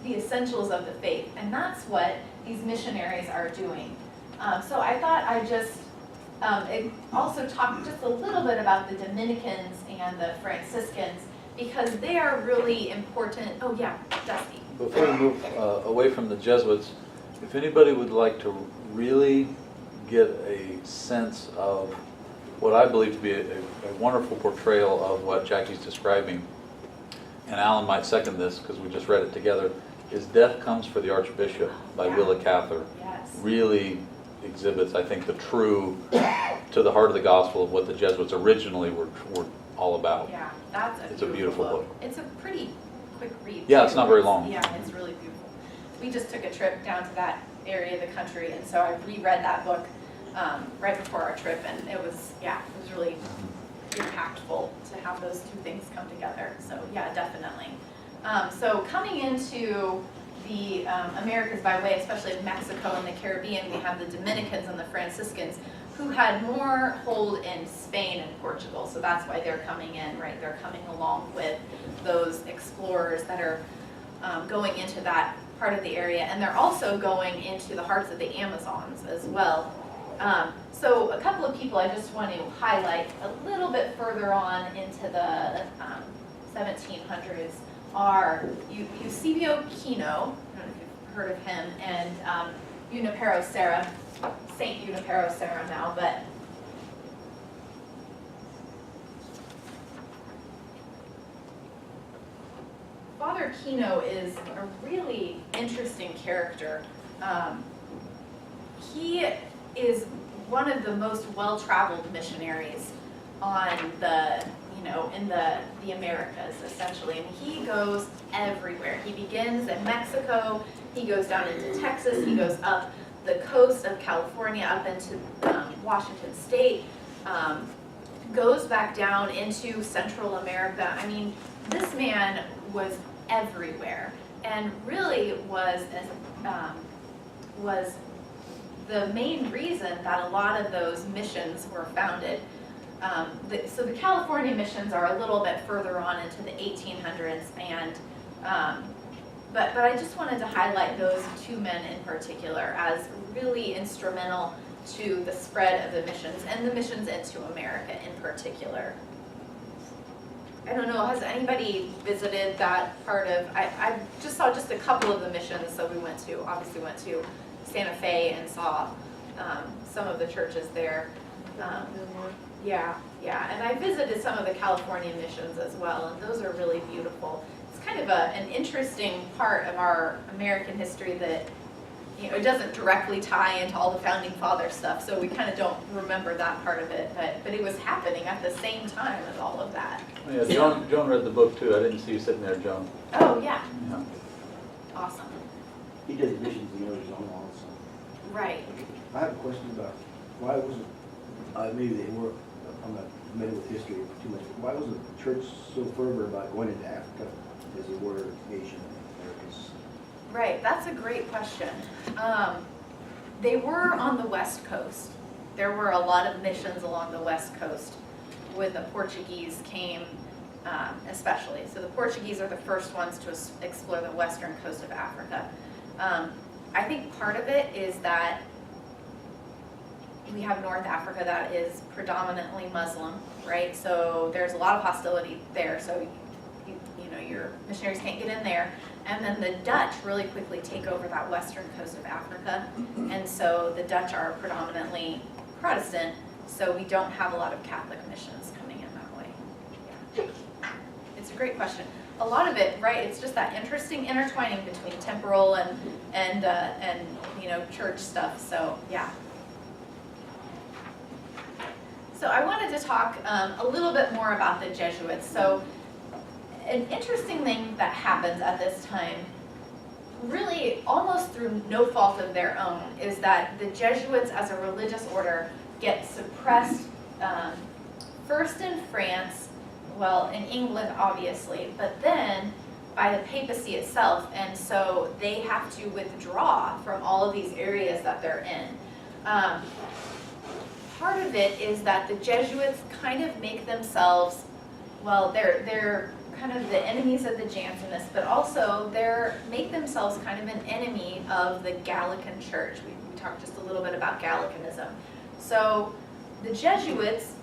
essentials of the faith, and that's what these missionaries are doing. So I thought I'd just also talk just a little bit about the Dominicans and the Franciscans, because they are really important. Oh yeah, Dusty. Before we move away from the Jesuits, if anybody would like to really get a sense of what I believe to be a wonderful portrayal of what Jackie's describing, and Alan might second this because we just read it together, is Death Comes for the Archbishop by Willa Cather. Yes. Really exhibits, I think, the true to the heart of the gospel of what the Jesuits originally were all about. Yeah, It's a beautiful book. It's a pretty quick read. Yeah, too. it's not very long. Yeah, it's really beautiful. We just took a trip down to that area of the country, and so I reread that book right before our trip, and it was really impactful to have those two things come together. So yeah, definitely. So coming into the Americas by way, especially of Mexico and the Caribbean, we have the Dominicans and the Franciscans who had more hold in Spain and Portugal. So that's why they're coming in, right? They're coming along with those explorers that are going into that part of the area. And they're also going into the hearts of the Amazons as well. So a couple of people I just want to highlight a little bit further on into the 1700s are Eusebio Kino, I don't know if you've heard of him, and Junipero Serra, Saint Junipero Serra now, but Father Kino is a really interesting character. He is one of the most well-traveled missionaries on the, in the Americas, essentially. And he goes everywhere. He begins in Mexico, he goes down into Texas, he goes up the coast of California, up into Washington State, goes back down into Central America. I mean, this man was everywhere, and really was the main reason that a lot of those missions were founded. So the California missions are a little bit further on into the 1800s, and but I just wanted to highlight those two men in particular as really instrumental to the spread of the missions and the missions into America in particular. I don't know, has anybody visited that part of, I just saw just a couple of the missions, so we obviously went to Santa Fe and saw some of the churches there. Yeah, and I visited some of the California missions as well, and those are really beautiful. It's kind of an interesting part of our American history that, it doesn't directly tie into all the founding father stuff, so we kind of don't remember that part of it, but it was happening at the same time as all of that. Yeah, Joan read the book too. I didn't see you sitting there, Joan. Oh, yeah. Yeah. Awesome. He does missions in Arizona also. Right. I have a question about why wasn't, maybe they were, I'm not familiar with history too much, but why wasn't the church so fervent about going into Africa as they were Asian Americans? Right, that's a great question. They were on the West Coast. There were a lot of missions along the West Coast when the Portuguese came, especially. So the Portuguese are the first ones to explore the western coast of Africa. I think part of it is that we have North Africa that is predominantly Muslim, right? So there's a lot of hostility there, so you know, your missionaries can't get in there. And then the Dutch really quickly take over that western coast of Africa. And so the Dutch are predominantly Protestant, so we don't have a lot of Catholic missions coming in that way. Yeah. It's a great question. A lot of it, right, it's just that interesting intertwining between temporal and you know, church stuff, so yeah. So I wanted to talk a little bit more about the Jesuits. So an interesting thing that happens at this time, really almost through no fault of their own, is that the Jesuits as a religious order get suppressed first in France, well, in England obviously, but then by the papacy itself, and so they have to withdraw from all of these areas that they're in. Part of it is that the Jesuits kind of make themselves, well, they're kind of the enemies of the Jansenists, but also they make themselves kind of an enemy of the Gallican Church. We talked just a little bit about Gallicanism. So the Jesuits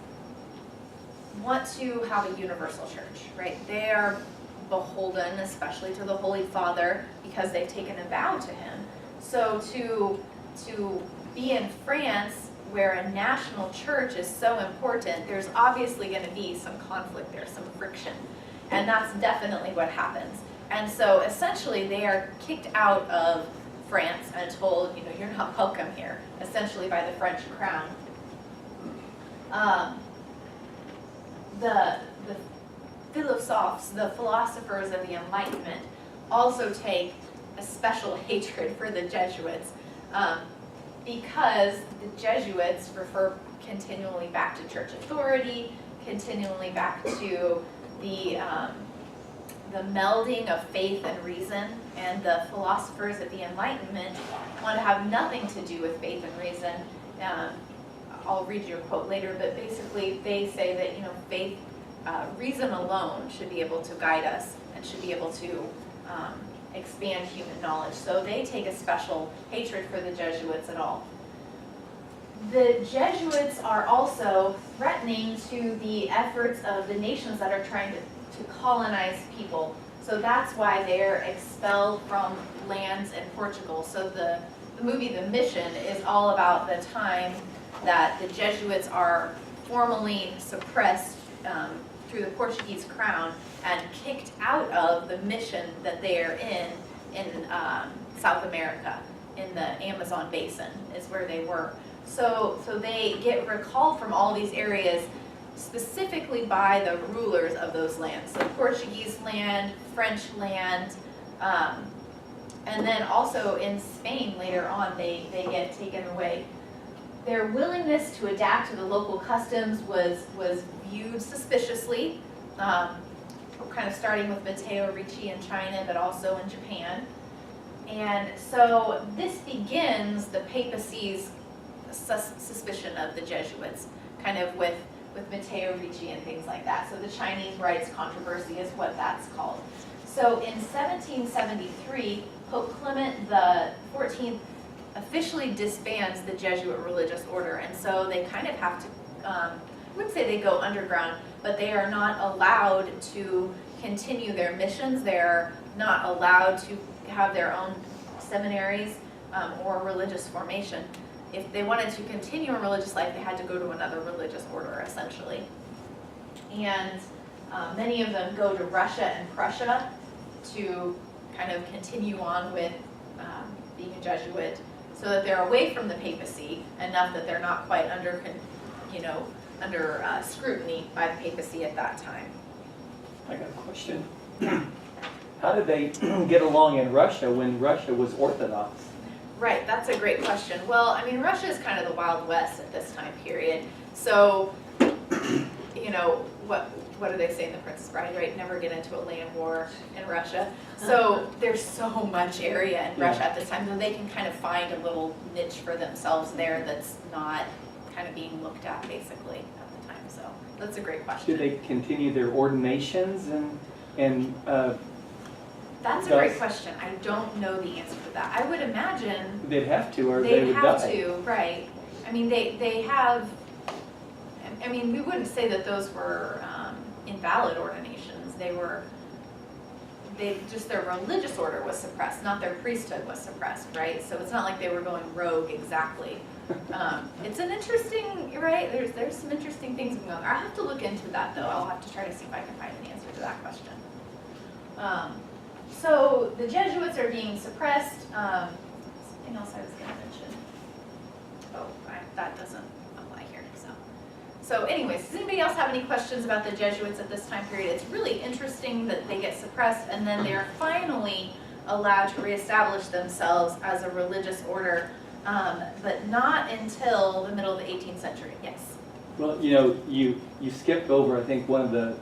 want to have a universal church, right? They are beholden, especially to the Holy Father, because they've taken a vow to him. So to be in France, where a national church is so important, there's obviously going to be some conflict there, some friction. And that's definitely what happens. And so essentially they are kicked out of France and told, you know, you're not welcome here, essentially by the French crown. The philosophes, the philosophers of the Enlightenment, also take a special hatred for the Jesuits because the Jesuits refer continually back to church authority, continually back to the melding of faith and reason, and the philosophers of the Enlightenment want to have nothing to do with faith and reason. I'll read you a quote later, but basically they say that, you know, faith, reason alone should be able to guide us and should be able to expand human knowledge. So they take a special hatred for the Jesuits at all. The Jesuits are also threatening to the efforts of the nations that are trying to colonize people. So that's why they're expelled from lands in Portugal. So the movie The Mission is all about the time that the Jesuits are formally suppressed through the Portuguese crown and kicked out of the mission that they are in South America, in the Amazon basin is where they were. So they get recalled from all these areas specifically by the rulers of those lands. So Portuguese land, French land, and then also in Spain later on they get taken away. Their willingness to adapt to the local customs was viewed suspiciously, kind of starting with Matteo Ricci in China, but also in Japan. And so this begins the papacy's suspicion of the Jesuits, kind of with Matteo Ricci and things like that. So the Chinese rites controversy is what that's called. So in 1773, Pope Clement the 14th officially disbands the Jesuit religious order, and so they kind of have to, I wouldn't say they go underground, but they are not allowed to continue their missions. They're not allowed to have their own seminaries or religious formation. If they wanted to continue a religious life, they had to go to another religious order, essentially. And many of them go to Russia and Prussia to kind of continue on with being a Jesuit, so that they're away from the papacy enough that they're not quite under scrutiny by the papacy at that time. I got a question. How did they get along in Russia when Russia was Orthodox? Right, that's a great question. Well, I mean, Russia is kind of the Wild West at this time period. So, you know, what do they say in The Princess Bride, right? Never get into a land war in Russia. So there's so much area in Russia at this time that they can kind of find a little niche for themselves there that's not kind of being looked at basically at the time. So that's a great question. Did they continue their ordinations and That's a great question. I don't know the answer to that. I would imagine they'd have to, or they they'd would have die. to, right. I mean, they have, I mean, we wouldn't say that those were invalid ordinations. Just their religious order was suppressed, not their priesthood was suppressed, right? So it's not like they were going rogue exactly. It's an interesting, right? There's some interesting things going on. I'll have to look into that though. I'll have to try to see if I can find an answer to that question. So the Jesuits are being suppressed. Something else I was going to mention. That doesn't apply here. So anyways, does anybody else have any questions about the Jesuits at this time period? It's really interesting that they get suppressed and then they're finally allowed to reestablish themselves as a religious order, but not until the middle of the 18th century. Yes? Well, you skipped over, I think, one of the,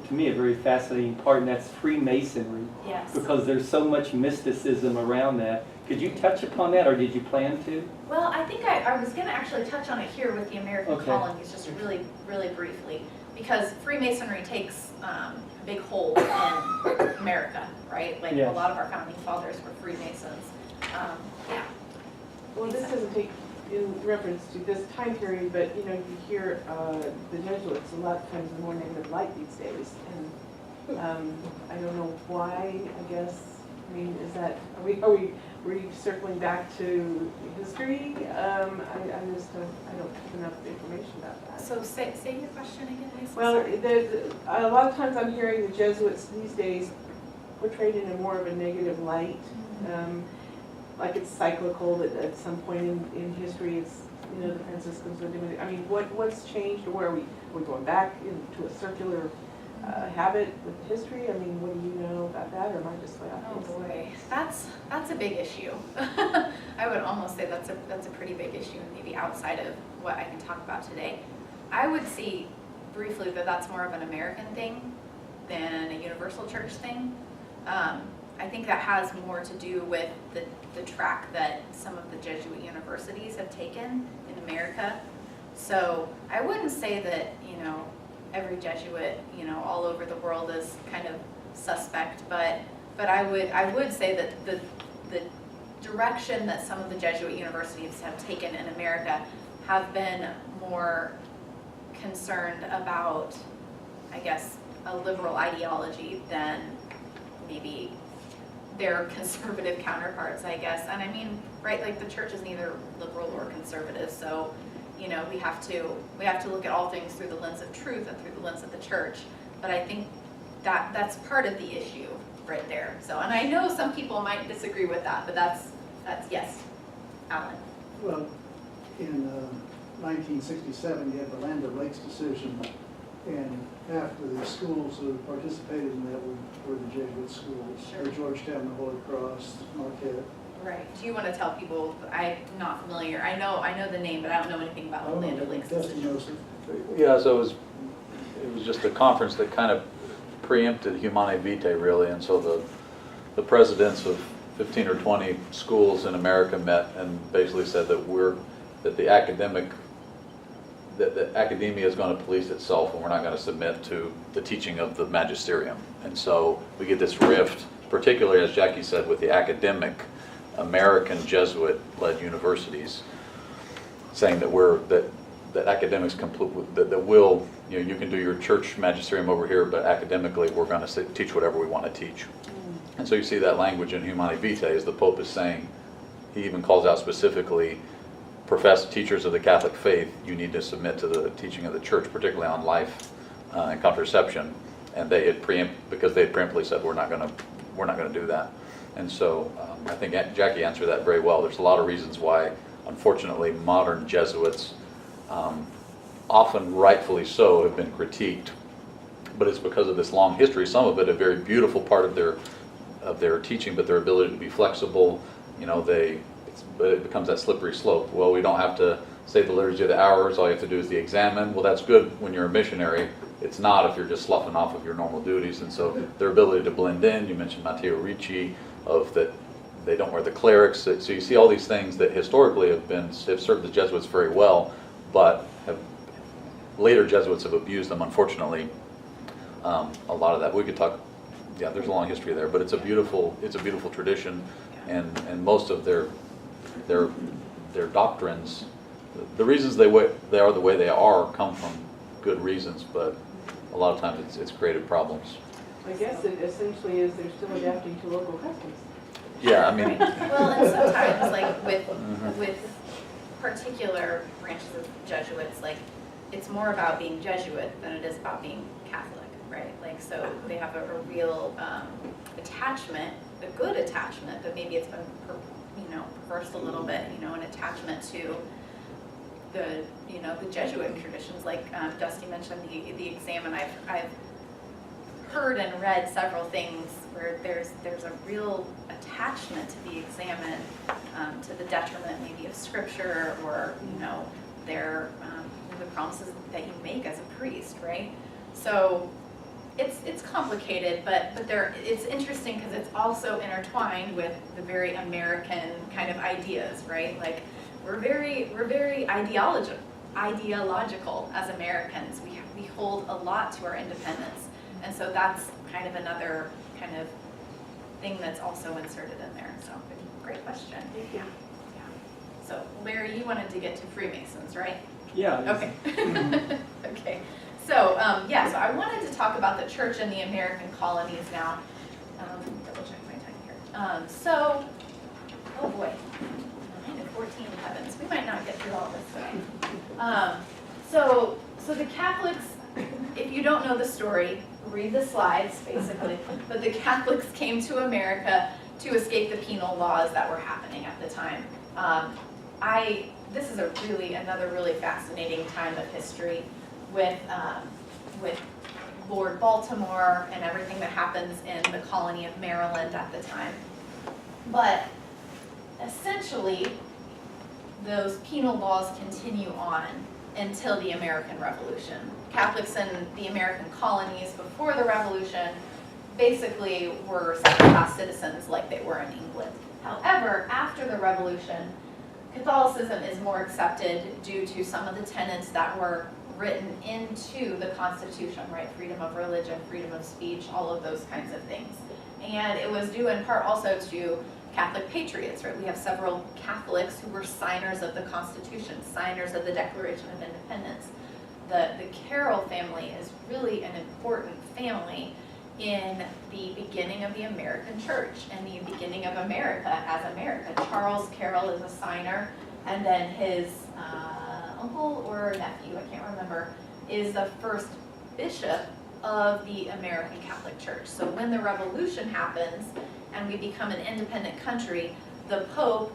to me, a very fascinating part, and that's Freemasonry. Yes. Because there's so much mysticism around that. Could you touch upon that, or did you plan to? Well, I think I was going to actually touch on it here with the American Okay. colonies, just really, really briefly, because Freemasonry takes a big hold in America, right? Like Yes. a lot of our founding fathers were Freemasons. Yeah. Well, this doesn't take in reference to this time period, but you hear the Jesuits a lot of times in more negative light these days, and I don't know why. I guess I mean, is that are we circling back to history? I just I don't have enough information about that. So say your question again, Lisa. Well, Sorry. a lot of times I'm hearing the Jesuits these days portrayed in a more of a negative light. Like it's cyclical, that at some point in history it's, the Franciscans are doing it. I mean, what's changed, or where are we going back into a circular habit with history? I mean, what do you know about that, or am I just way off? Oh boy, that's a big issue. I would almost say that's a pretty big issue, and maybe outside of what I can talk about today. I would see briefly that that's more of an American thing than a universal church thing. I think that has more to do with the track that some of the Jesuit universities have taken in America. So I wouldn't say that, every Jesuit, all over the world is kind of suspect, but I would say that the direction that some of the Jesuit universities have taken in America have been more concerned about, I guess, a liberal ideology than maybe their conservative counterparts, I guess. And I mean, right, like the church is neither liberal or conservative, so we have to look at all things through the lens of truth and through the lens of the church. But I think that's part of the issue right there. So, and I know some people might disagree with that, but that's yes, Alan. Well, in 1967, you had the Land O'Lakes decision, and half of the schools who participated in that were the Jesuit schools. Sure. The Georgetown, the Holy Cross, Marquette. Right. Do you want to tell people? I'm not familiar. I know the name, but I don't know anything about the Land O'Lakes Dustin decision. knows it. Yeah, so it was just a conference that kind of preempted Humanae Vitae, really, and so the presidents of 15 or 20 schools in America met and basically said that academia is going to police itself, and we're not going to submit to the teaching of the magisterium. And so we get this rift, particularly, as Jackie said, with the academic American Jesuit-led universities, saying that academics that will, you can do your church magisterium over here, but academically we're going to teach whatever we want to teach. And so you see that language in Humanae Vitae, as the Pope is saying, he even calls out specifically, professed teachers of the Catholic faith, you need to submit to the teaching of the church, particularly on life and contraception. And they had because they had preemptively said we're not going to do that. And so I think Jackie answered that very well. There's a lot of reasons why, unfortunately, modern Jesuits, often rightfully so, have been critiqued. But it's because of this long history. Some of it a very beautiful part of their teaching, but their ability to be flexible. But it becomes that slippery slope. Well, we don't have to say the liturgy of the hours. All you have to do is the examen. Well, that's good when you're a missionary. It's not if you're just sloughing off of your normal duties. And so their ability to blend in. You mentioned Matteo Ricci, of that they don't wear the clerics. So you see all these things that historically have served the Jesuits very well, but later Jesuits have abused them, unfortunately. A lot of that we could talk. Yeah, there's a long history there, but it's a beautiful tradition, and most of their doctrines the reasons they are the way they are come from good reasons, but a lot of times it's created problems. I guess it essentially is they're still adapting to local customs. Yeah, I mean, Right. Well, and sometimes, like, with Mhm. particular branches of Jesuits, like, it's more about being Jesuit than it is about being Catholic, right? Like, so they have a real attachment, a good attachment, but maybe it's been, reversed a little bit, an attachment to the, the Jesuit traditions, like Dusty mentioned the exam, and I've heard and read several things where there's a real attachment to the examen, to the detriment maybe of scripture, or the promises that you make as a priest, right? So it's complicated, but it's interesting because it's also intertwined with the very American kind of ideas, right? Like we're very ideological as Americans. We hold a lot to our independence. And so that's kind of another kind of thing that's also inserted in there. So great question. Thank you. Yeah. So Larry, you wanted to get to Freemasons, right? Yeah. Okay. Okay. So so I wanted to talk about the church in the American colonies now. Double check my time here. Oh boy, 9 to 14 heavens. We might not get through all this today. So the Catholics, if you don't know the story, read the slides, basically. But the Catholics came to America to escape the penal laws that were happening at the time. This is another really fascinating time of history with Lord Baltimore and everything that happens in the colony of Maryland at the time. But essentially, those penal laws continue on until the American Revolution. Catholics in the American colonies before the Revolution basically were second-class citizens like they were in England. However, after the Revolution, Catholicism is more accepted due to some of the tenets that were written into the Constitution, right? Freedom of religion, freedom of speech, all of those kinds of things. And it was due in part also to Catholic patriots, right? We have several Catholics who were signers of the Constitution, signers of the Declaration of Independence. The Carroll family is really an important family in the beginning of the American church and the beginning of America as America. Charles Carroll is a signer, and then his uncle or nephew, I can't remember, is the first bishop of the American Catholic Church. So when the Revolution happens and we become an independent country, the Pope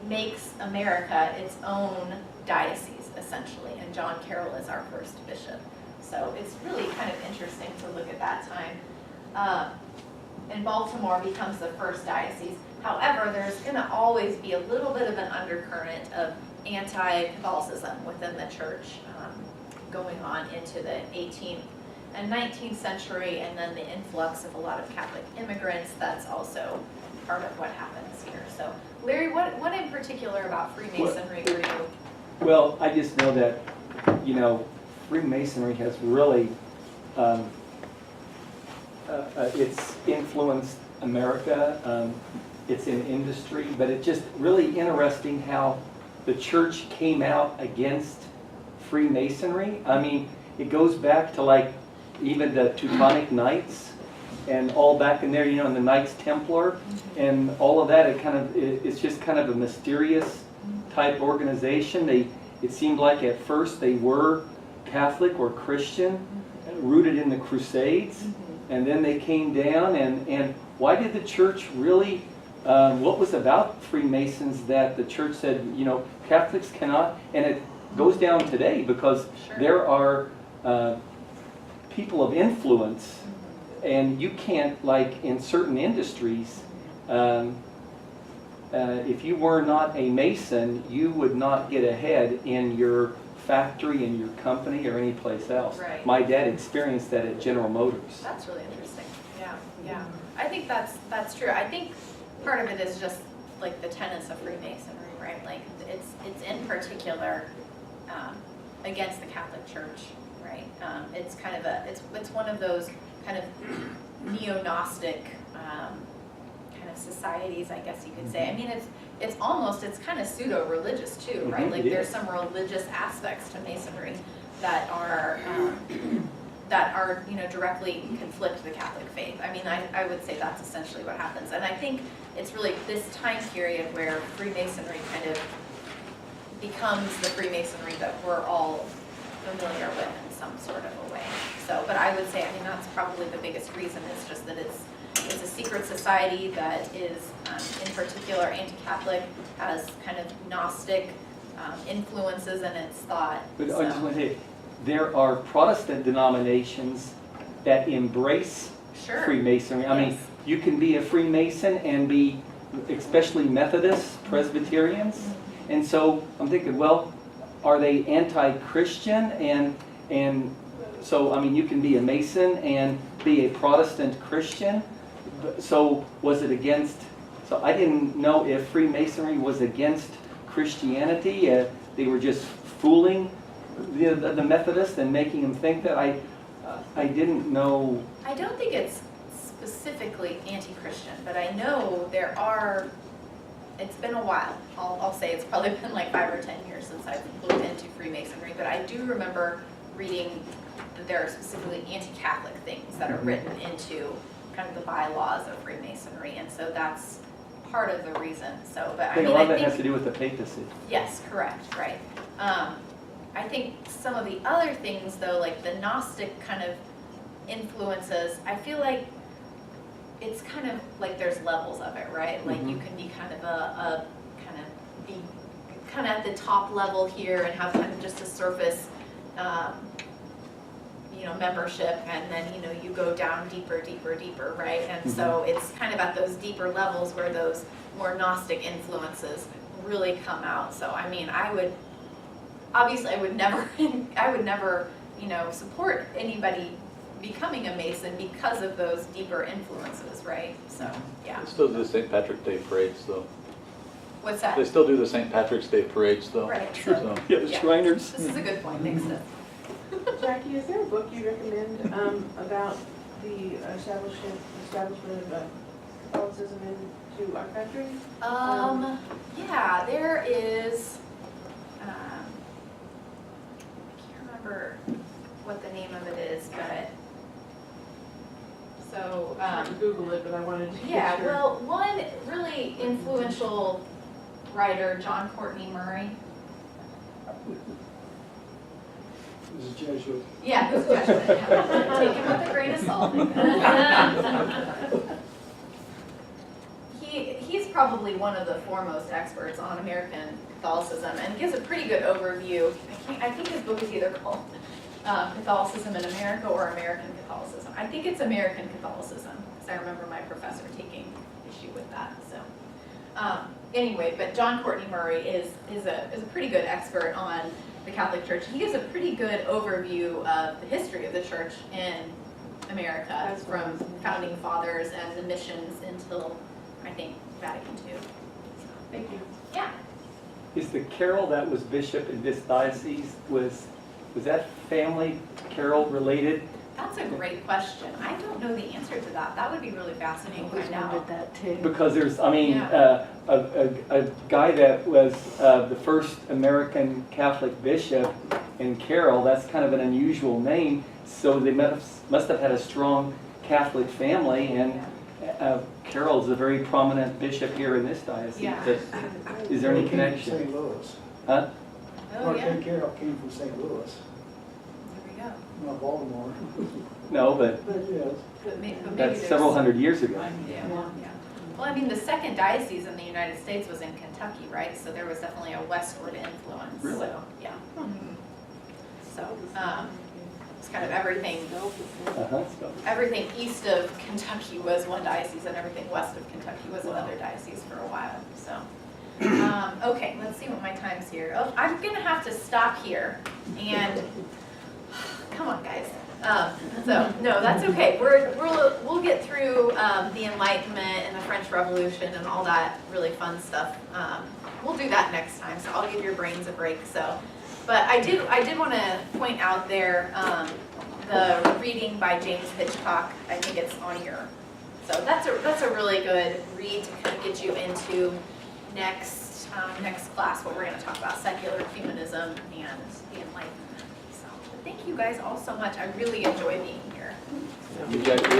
makes America its own diocese, essentially, and John Carroll is our first bishop. So it's really kind of interesting to look at that time. And Baltimore becomes the first diocese. However, there's going to always be a little bit of an undercurrent of anti-Catholicism within the church going on into the 18th and 19th century, and then the influx of a lot of Catholic immigrants. That's also part of what happens here. So, Larry, what in particular about Freemasonry were you? Well, I just know that, Freemasonry has really, it's influenced America. It's in industry, but it's just really interesting how the church came out against Freemasonry. I mean, it goes back to like even the Teutonic Knights and all back in there, in the Knights Templar and all of that. It's just kind of a mysterious type organization. It seemed like at first they were Catholic or Christian, rooted in the Crusades, and then they came down. And why did the church really? What was about Freemasons that the church said, Catholics cannot, and it goes down today because there are people of influence, and you can't, like in certain industries, if you were not a Mason, you would not get ahead in your factory, in your company, or any place else. Right. My dad experienced that at General Motors. That's really interesting. Yeah. I think that's true. I think part of it is just like the tenets of Freemasonry, right? Like it's in particular against the Catholic Church, right? It's kind of it's one of those kind of neo-Gnostic kind of societies, I guess you could say. I mean, it's kind of pseudo-religious too, right? Mhm, Like it there's is. some religious aspects to Masonry that are, you know, directly conflict the Catholic faith. I mean, I would say that's essentially what happens. And I think it's really this time period where Freemasonry kind of becomes the Freemasonry that we're all familiar with in some sort of a way. So, but I would say, I mean, that's probably the biggest reason, is just that it's a secret society that is in particular anti-Catholic, has kind of Gnostic influences in its thought. But So- I just want to say, there are Protestant denominations that embrace Sure. Freemasonry. I mean, Yes. you can be a Freemason and be, especially Methodists, Presbyterians. And so I'm thinking, well, are they anti-Christian? And so, I mean, you can be a Mason and be a Protestant Christian. So was it against, so I didn't know if Freemasonry was against Christianity. They were just fooling the Methodists and making them think that. I didn't know. I don't think it's specifically anti-Christian, but I know there are, it's been a while. I'll say it's probably been like 5 or 10 years since I've looked into Freemasonry, but I do remember reading that there are specifically anti-Catholic things that are written into kind of the bylaws of Freemasonry, and so that's part of the reason. So, but I I think mean, a lot I of that think, has to do with the papacy. yes, correct, right. I think some of the other things though, like the Gnostic kind of influences, I feel like it's kind of like there's levels of it, right? Like you can be kind of be kind of at the top level here and have kind of just a surface, you know, membership, and then, you know, you go down deeper, right? And so it's kind of at those deeper levels where those more Gnostic influences really come out. So, I mean, obviously I would never, you know, support anybody becoming a Mason because of those deeper influences, right? So, yeah. They still do the St. Patrick's Day parades, though. What's that? They still do the St. Patrick's Day parades, though. Right. So, Yeah, the Yeah. Shriners. This is a good point, thanks, Steph. Jackie, is there a book you recommend about the establishment of Catholicism into our country? Yeah, there is, I can't remember what the name of it is, but, so, I Google it, but I wanted to yeah, get sure. well, one really influential writer, John Courtney Murray. This is Jesuit. Yeah, who's Jesuit? Take him with a grain of salt. He's probably one of the foremost experts on American Catholicism and gives a pretty good overview. I think his book is either called Catholicism in America or American Catholicism. I think it's American Catholicism, because I remember my professor taking issue with that. So anyway, but John Courtney Murray is a pretty good expert on the Catholic Church. He gives a pretty good overview of the history of the Church in America, from founding fathers and the missions until, I think, Vatican II. So, Thank you. yeah. Is the Carroll that was bishop in this diocese, was that family Carroll related? That's a great question. I don't know the answer to that. That would be really fascinating to find out. that too. Because there's, I mean, Yeah. a guy that was the first American Catholic bishop in Carroll, that's kind of an unusual name, so they must have had a strong Catholic family, and Carroll is a very prominent bishop here in this diocese. Yeah. Is there any He came from connection? St. Louis. Huh? Oh, Mark yeah. J. Carroll came from St. Louis, There we go. not Baltimore. No, but But yes. But maybe that's there's several hundred years ago. Yeah, yeah. Well, I mean, the second diocese in the United States was in Kentucky, right? So there was definitely a westward influence. Really? So, yeah. So, it's kind of everything. Uh-huh. So- Everything east of Kentucky was one diocese, and everything west of Kentucky was another diocese for a while. So, okay, let's see what my time's here. Oh, I'm gonna have to stop here, and come on, guys. So no, that's okay. We'll get through the Enlightenment and the French Revolution and all that really fun stuff. We'll do that next time. So I'll give your brains a break. So, but I did want to point out there the reading by James Hitchcock. I think it's on here. So that's a really good read to kind of get you into next class, what we're gonna talk about, secular humanism and the Enlightenment. So, but thank you guys all so much. I really enjoy being here. You, Jackie.